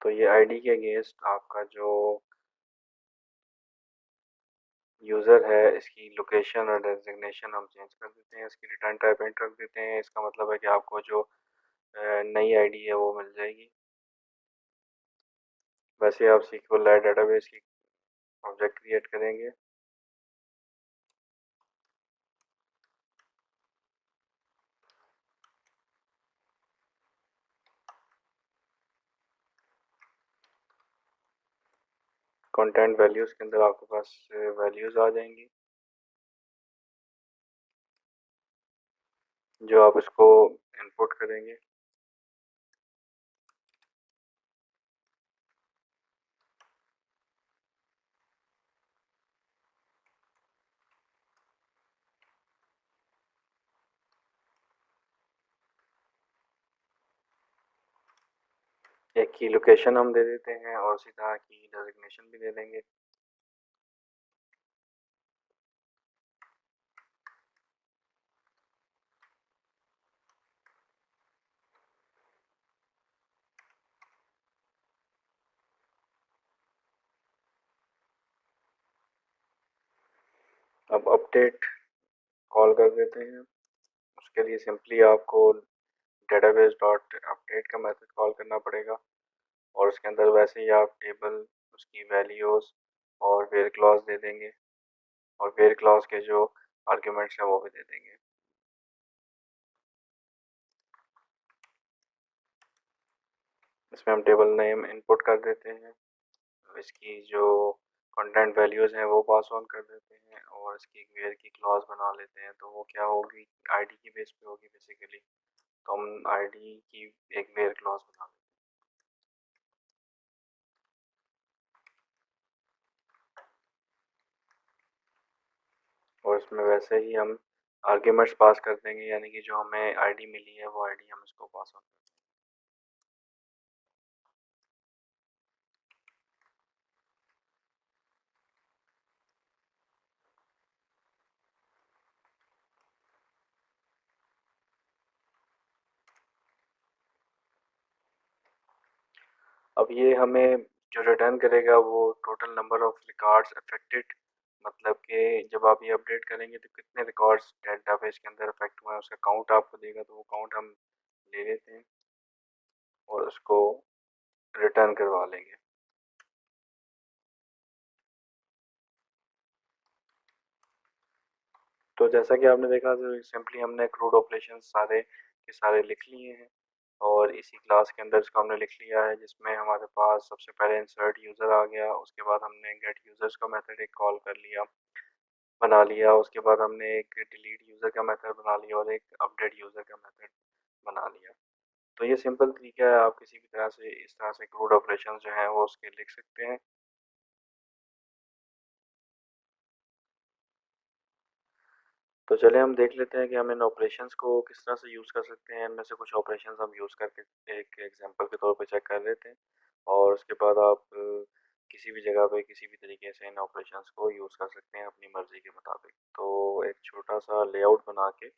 तो ये आईडी के अगेंस्ट आपका जो यूज़र है इसकी लोकेशन और डेजिग्नेशन हम चेंज कर देते हैं। इसकी रिटर्न टाइप एंटर रख देते हैं। इसका मतलब है कि आपको जो नई आईडी है वो मिल जाएगी। वैसे आप SQLite डेटाबेस की ऑब्जेक्ट क्रिएट करेंगे। कंटेंट वैल्यूज़ के अंदर आपके पास वैल्यूज़ आ जाएंगी जो आप इसको इनपुट करेंगे। एक की लोकेशन हम दे देते हैं और सीधा की डेजिग्नेशन भी दे देंगे। अब अपडेट कॉल कर देते हैं। उसके लिए सिंपली आपको डेटाबेस डॉट अपडेट का मेथड कॉल करना पड़ेगा और उसके अंदर वैसे ही आप टेबल उसकी वैल्यूज़ और वेयर क्लॉज दे देंगे और वेयर क्लॉज के जो आर्ग्यूमेंट्स हैं वो भी दे देंगे। इसमें हम टेबल नेम इनपुट कर देते हैं, इसकी जो कंटेंट वैल्यूज़ हैं वो पास ऑन कर देते हैं और इसकी वेयर की क्लॉज बना लेते हैं। तो वो क्या होगी, आईडी की बेस पे होगी बेसिकली। तो हम आईडी की एक वेयर क्लॉज बना लेते हैं और इसमें वैसे ही हम आर्ग्यूमेंट्स पास कर देंगे, यानी कि जो हमें आईडी मिली है वो आईडी हम इसको पास ऑन कर देंगे। अब ये हमें जो रिटर्न करेगा वो total number of records affected, मतलब कि जब आप ये अपडेट करेंगे तो कितने रिकॉर्ड्स डेटाबेस के अंदर अफेक्ट हुए हैं उसका काउंट आपको देगा, तो वो काउंट हम ले लेते हैं और उसको रिटर्न करवा लेंगे। तो जैसा कि आपने देखा, तो सिंपली हमने क्रूड ऑपरेशन सारे के सारे लिख लिए हैं और इसी क्लास के अंदर इसको हमने लिख लिया है, जिसमें हमारे पास सबसे पहले इंसर्ट यूज़र आ गया, उसके बाद हमने गेट यूज़र्स का मेथड एक कॉल कर लिया, बना लिया, उसके बाद हमने एक डिलीट यूज़र का मेथड बना लिया और एक अपडेट यूज़र का मेथड बना लिया। तो ये सिंपल तरीका है, आप किसी भी तरह से इस तरह से क्रूड ऑपरेशन जो हैं वो उसके लिख सकते हैं। तो चलिए हम देख लेते हैं कि हम इन ऑपरेशंस को किस तरह से यूज़ कर सकते हैं। इनमें से कुछ ऑपरेशंस हम यूज़ करके एक एग्जांपल के तौर पे चेक कर लेते हैं और उसके बाद आप किसी भी जगह पे किसी भी तरीके से इन ऑपरेशंस को यूज़ कर सकते हैं अपनी मर्ज़ी के मुताबिक। तो एक छोटा सा लेआउट बना के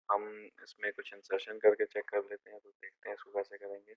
हम इसमें कुछ इंसर्शन करके चेक कर लेते हैं, तो देखते हैं इसको कैसे करेंगे।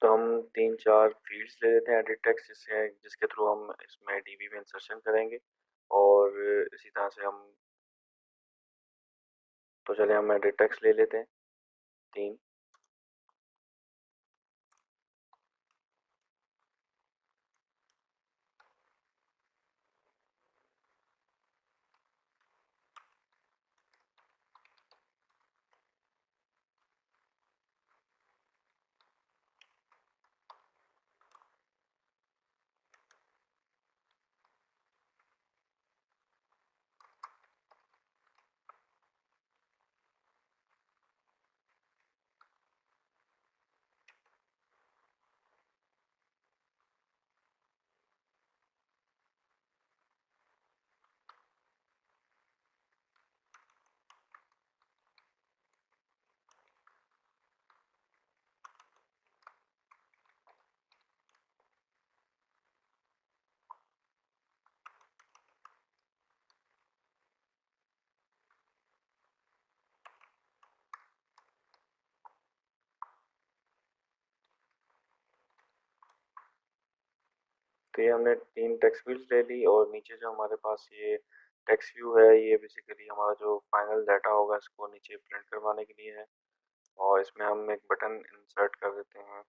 तो हम 3-4 फ़ील्ड्स ले लेते हैं एडिट टेक्स्ट, जिसके थ्रू हम इसमें डीबी में इंसर्शन करेंगे और इसी तरह से हम, तो चलिए हम एडिट टेक्स्ट ले लेते हैं 3। तो ये हमने 3 टेक्स्ट फील्ड्स ले ली और नीचे जो हमारे पास ये टेक्स्ट व्यू है, ये बेसिकली हमारा जो फाइनल डाटा होगा इसको नीचे प्रिंट करवाने के लिए है और इसमें हम एक बटन इंसर्ट कर देते हैं।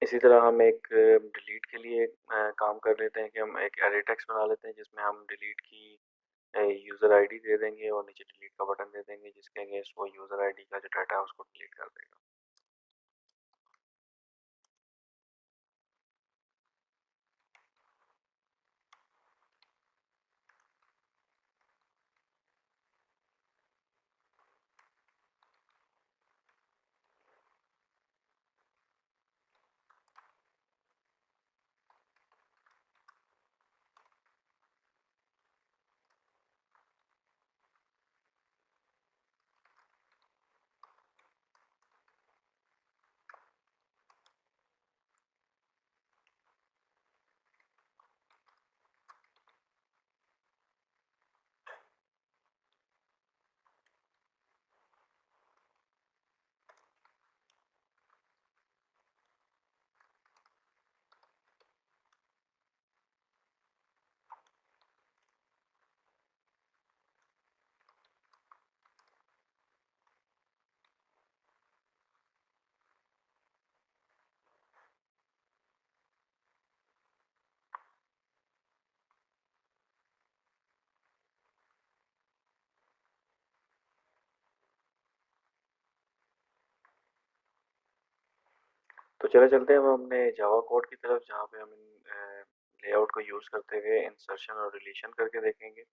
इसी तरह हम एक डिलीट के लिए काम कर लेते हैं कि हम एक एडिट टेक्स्ट बना लेते हैं जिसमें हम डिलीट की यूज़र आईडी दे देंगे और नीचे डिलीट का बटन दे देंगे, जिसके अगेंस्ट वो यूज़र आईडी का जो डाटा है उसको डिलीट कर देगा। तो चले चलते हैं अब अपने जावा कोड की तरफ, जहाँ पे हम इन लेआउट को यूज़ करते हुए इंसर्शन और डिलीशन करके देखेंगे।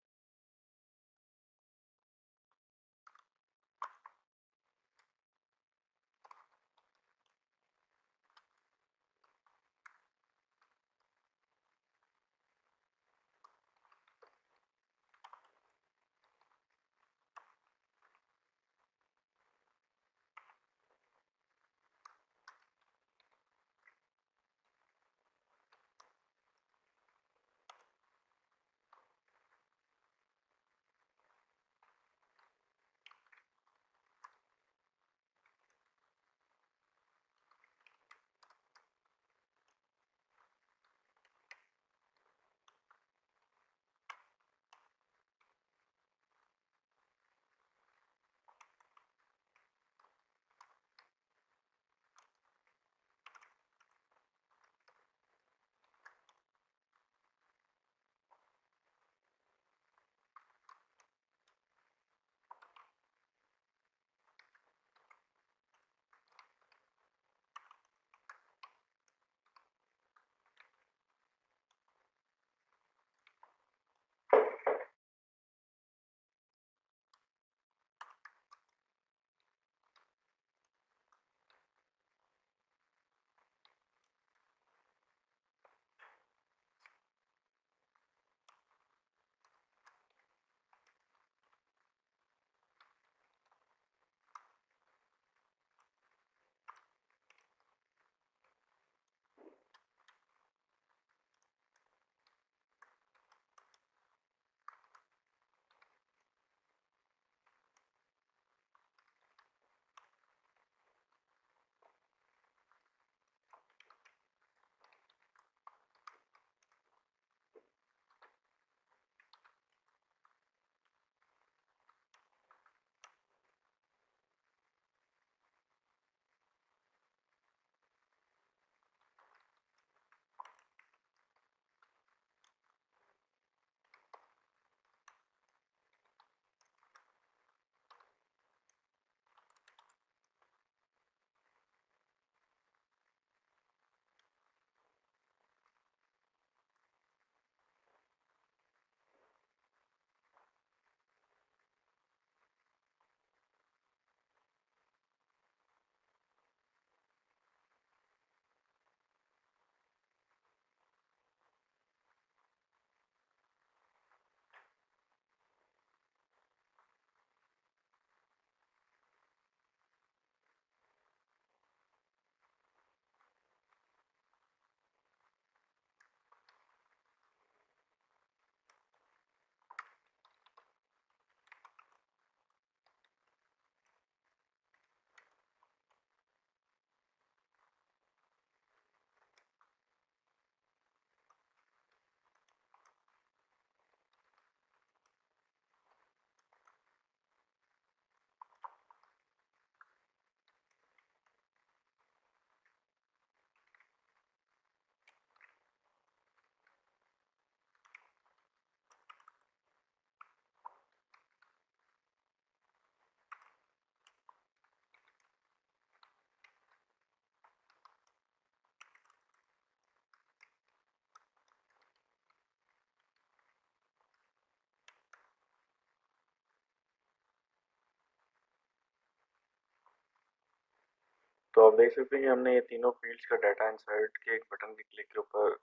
तो आप देख सकते हैं कि हमने ये तीनों फील्ड्स का डाटा इंसर्ट के एक बटन के क्लिक के ऊपर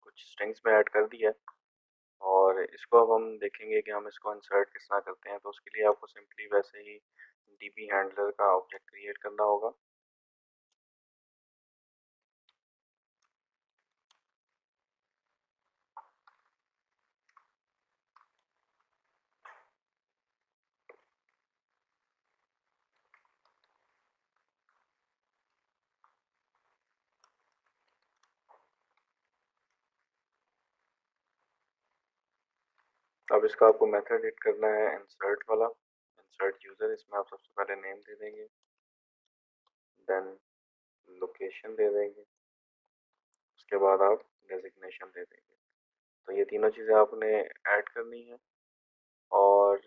कुछ स्ट्रिंग्स में ऐड कर दिया है। और इसको अब हम देखेंगे कि हम इसको इंसर्ट किस तरह करते हैं। तो उसके लिए आपको सिंपली वैसे ही डीबी हैंडलर का ऑब्जेक्ट क्रिएट करना होगा। अब इसका आपको मेथड हिट करना है इंसर्ट वाला, इंसर्ट यूज़र। इसमें आप सबसे पहले नेम दे देंगे, देन लोकेशन दे देंगे, उसके बाद आप डेजिग्नेशन दे देंगे। तो ये तीनों चीज़ें आपने ऐड करनी है और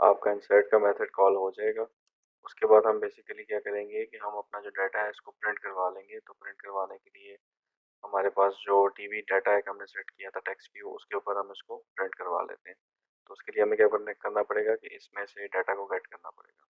आपका इंसर्ट का मेथड कॉल हो जाएगा। उसके बाद हम बेसिकली क्या करेंगे कि हम अपना जो डाटा है इसको प्रिंट करवा लेंगे। तो प्रिंट करवाने के लिए हमारे पास जो टीवी डाटा है हमने सेट किया था टेक्स्ट व्यू, उसके ऊपर हम इसको प्रिंट करवा लेते हैं। तो उसके लिए हमें क्या करना पड़ेगा कि इसमें से डाटा को गेट करना पड़ेगा।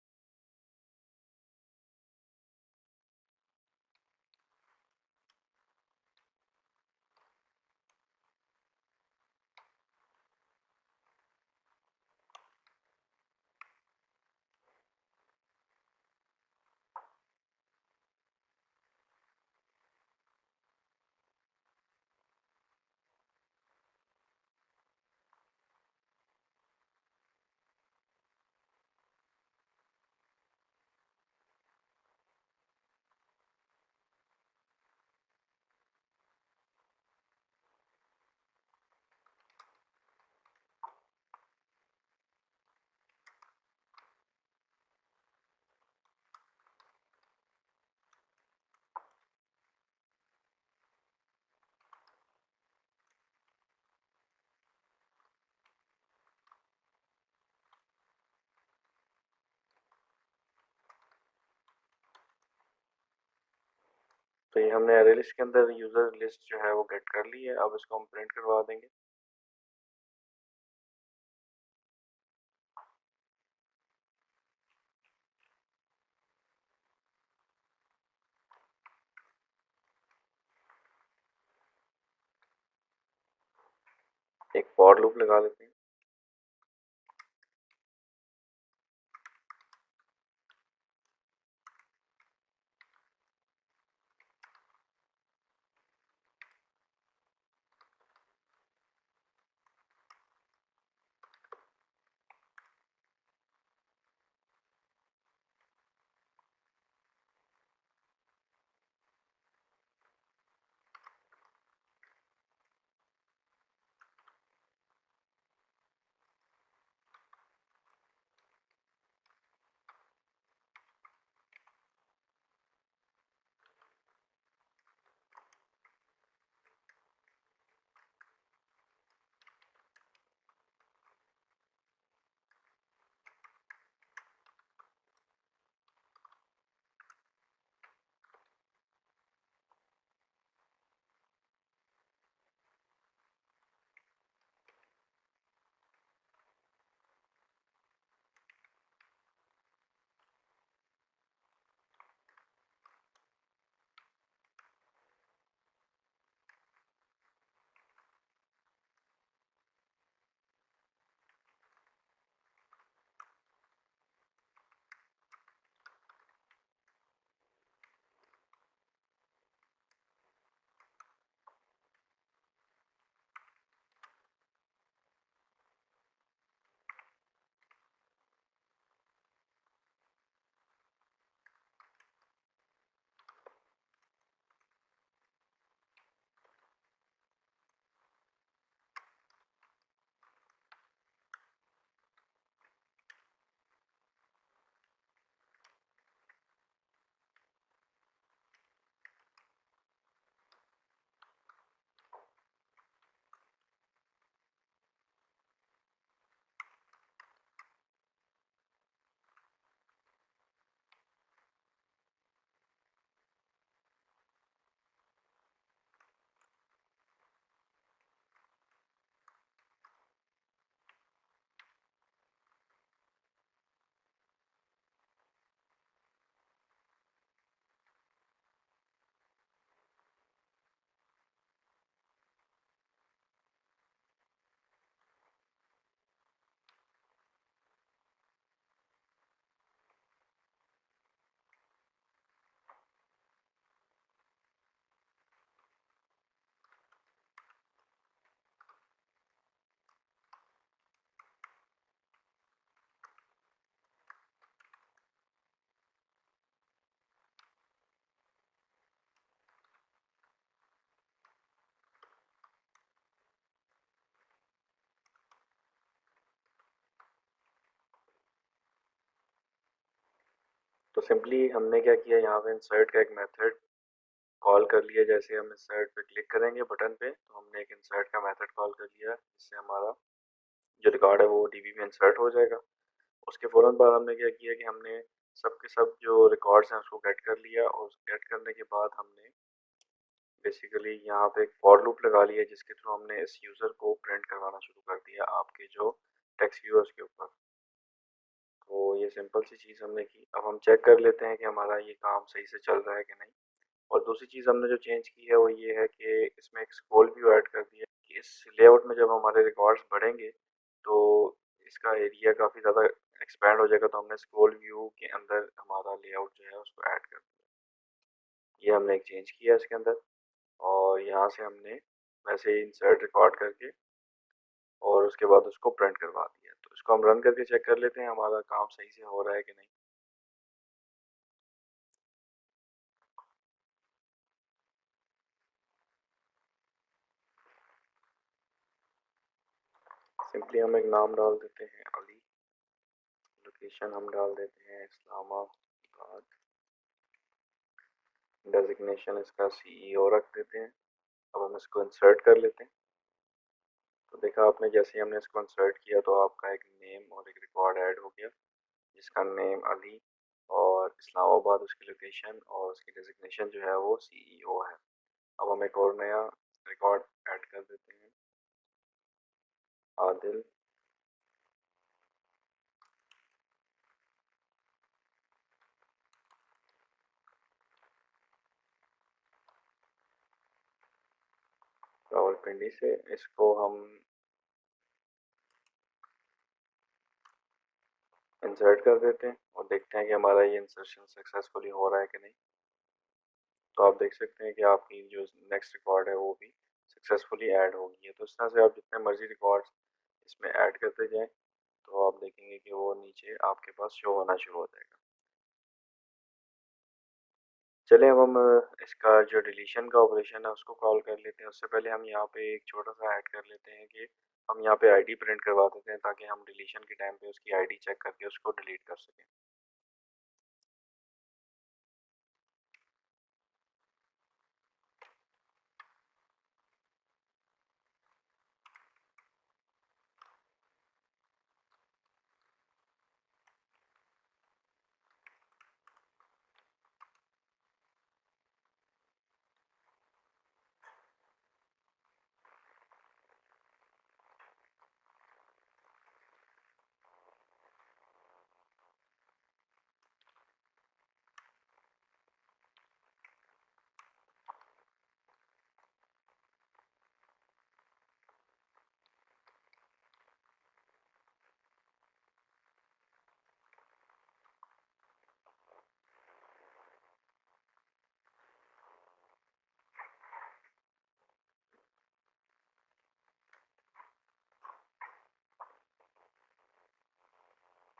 तो ये हमने अरे लिस्ट के अंदर यूज़र लिस्ट जो है वो गेट कर ली है। अब इसको हम प्रिंट करवा देंगे। एक फॉर लूप लगा लेते हैं। तो सिंपली हमने क्या किया, यहाँ पे इंसर्ट का एक मेथड कॉल कर लिया। जैसे हम इंसर्ट पे क्लिक करेंगे बटन पे, तो हमने एक इंसर्ट का मेथड कॉल कर लिया, जिससे हमारा जो रिकॉर्ड है वो टीवी में इंसर्ट हो जाएगा। उसके फ़ौरन बाद हमने क्या किया कि हमने सब के सब जो रिकॉर्ड्स हैं उसको गेट कर लिया, और गेट करने के बाद हमने बेसिकली यहाँ पे एक फॉर लूप लगा लिया, जिसके थ्रू हमने इस यूज़र को प्रिंट करवाना शुरू कर दिया आपके जो टेक्स्ट व्यूअर्स के ऊपर। तो ये सिंपल सी चीज़ हमने की। अब हम चेक कर लेते हैं कि हमारा ये काम सही से चल रहा है कि नहीं। और दूसरी चीज़ हमने जो चेंज की है वो ये है कि इसमें एक स्क्रॉल व्यू ऐड कर दिया कि इस लेआउट में जब हमारे रिकॉर्ड्स बढ़ेंगे तो इसका एरिया काफ़ी ज़्यादा एक्सपैंड हो जाएगा, तो हमने स्क्रॉल व्यू के अंदर हमारा लेआउट जो है उसको ऐड कर दिया। ये हमने एक चेंज किया इसके अंदर, और यहाँ से हमने वैसे ही इंसर्ट रिकॉर्ड करके और उसके बाद उसको प्रिंट करवा दिया। तो इसको हम रन करके चेक कर लेते हैं हमारा काम सही से हो रहा है कि नहीं। सिंपली हम एक नाम डाल देते हैं अली, लोकेशन हम डाल देते हैं इस्लामाबाद, डेजिग्नेशन इसका सीईओ रख देते हैं। अब हम इसको इंसर्ट कर लेते हैं। तो देखा आपने, जैसे ही हमने इसको इंसर्ट किया तो आपका एक नेम और एक रिकॉर्ड ऐड हो गया, जिसका नेम अली और इस्लामाबाद उसकी लोकेशन और उसकी डेजिग्नेशन जो है वो सीईओ है। अब हम एक और नया रिकॉर्ड ऐड कर देते हैं, आदिल। रावलपिंडी से इसको हम इंसर्ट कर देते हैं और देखते हैं कि हमारा ये इंसर्शन सक्सेसफुली हो रहा है कि नहीं। तो आप देख सकते हैं कि आपकी जो नेक्स्ट रिकॉर्ड है वो भी सक्सेसफुली ऐड हो गई है। तो इस तरह से आप जितने मर्जी रिकॉर्ड्स इसमें ऐड करते जाएं तो आप देखेंगे कि वो नीचे आपके पास शो होना शुरू हो जाएगा। चलिए अब हम इसका जो डिलीशन का ऑपरेशन है उसको कॉल कर लेते हैं। उससे पहले हम यहाँ पे एक छोटा सा ऐड कर लेते हैं कि हम यहाँ पे आईडी प्रिंट करवा देते हैं, ताकि हम डिलीशन के टाइम पे उसकी आईडी चेक करके उसको डिलीट कर सकें।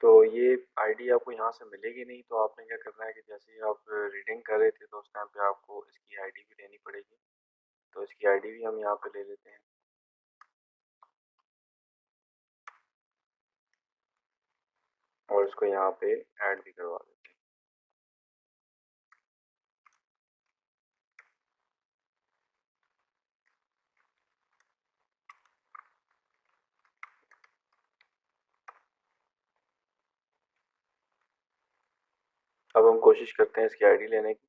तो ये आईडी आपको यहाँ से मिलेगी नहीं, तो आपने क्या करना है कि जैसे ही आप रीडिंग कर रहे थे तो उस टाइम पे आपको इसकी आईडी भी लेनी पड़ेगी। तो इसकी आईडी भी हम यहाँ पे ले लेते हैं और इसको यहाँ पे ऐड भी करवा देते हैं। अब हम कोशिश करते हैं इसकी आईडी लेने की।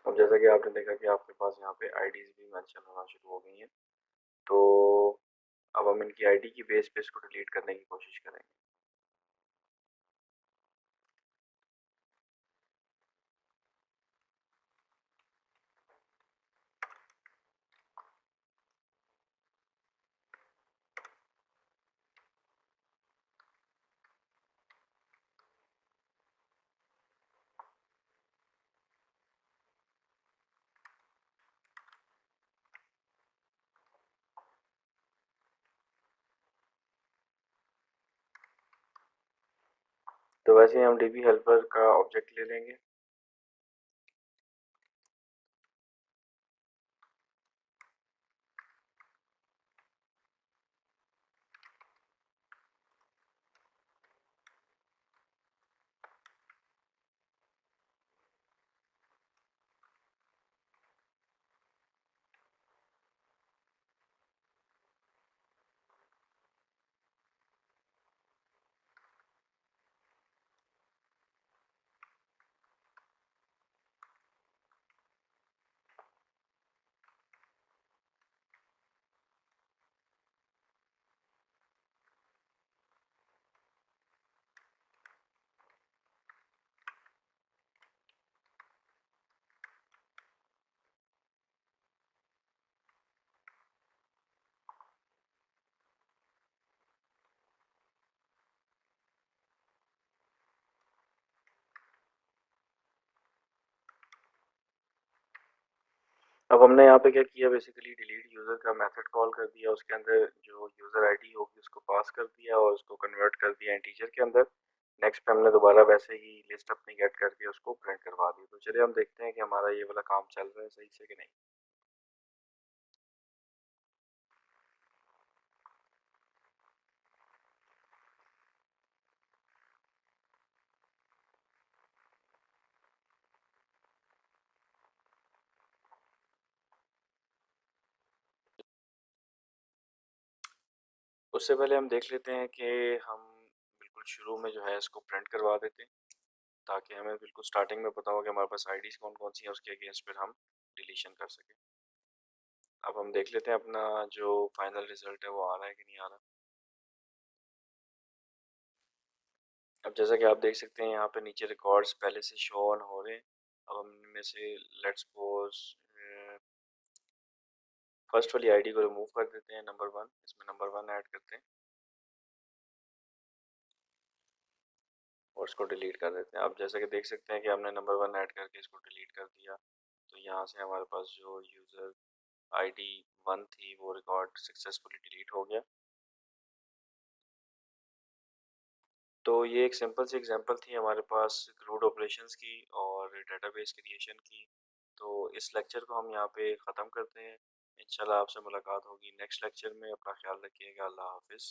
अब जैसा कि आपने देखा कि आपके पास यहाँ पे आईडीज भी मेंशन होना शुरू हो गई हैं। तो अब हम इनकी आईडी की बेस पे इसको डिलीट करने की कोशिश करेंगे। तो वैसे ही हम डीबी हेल्पर का ऑब्जेक्ट ले लेंगे। अब हमने यहाँ पे क्या किया, बेसिकली डिलीट यूज़र का मेथड कॉल कर दिया, उसके अंदर जो यूज़र आईडी होगी उसको पास कर दिया और उसको कन्वर्ट कर दिया इंटीजर के अंदर। नेक्स्ट पे हमने दोबारा वैसे ही लिस्ट अपनी गेट करके उसको प्रिंट करवा दी। तो चलिए हम देखते हैं कि हमारा ये वाला काम चल रहा है सही से कि नहीं। उससे पहले हम देख लेते हैं कि हम बिल्कुल शुरू में जो है इसको प्रिंट करवा देते हैं, ताकि हमें बिल्कुल स्टार्टिंग में पता हो कि हमारे पास आईडीज़ कौन कौन सी हैं, उसके अगेंस्ट फिर हम डिलीशन कर सकें। अब हम देख लेते हैं अपना जो फाइनल रिजल्ट है वो आ रहा है कि नहीं आ रहा। अब जैसा कि आप देख सकते हैं यहाँ पे नीचे रिकॉर्ड्स पहले से शो ऑन हो रहे हैं। अब हम इनमें से लेट्स सपोज फर्स्ट वाली आईडी को रिमूव कर देते हैं, नंबर वन, इसमें नंबर वन ऐड करते हैं और इसको डिलीट कर देते हैं। अब जैसा कि देख सकते हैं कि हमने नंबर वन ऐड करके इसको डिलीट कर दिया, तो यहाँ से हमारे पास जो यूज़र आईडी वन थी वो रिकॉर्ड सक्सेसफुली डिलीट हो गया। तो ये एक सिंपल सी एग्जांपल थी हमारे पास क्रूड ऑपरेशंस की और डेटाबेस क्रिएशन की। तो इस लेक्चर को हम यहाँ पे ख़त्म करते हैं। इंशाल्लाह आपसे मुलाकात होगी नेक्स्ट लेक्चर में। अपना ख्याल रखिएगा। अल्लाह हाफिज़।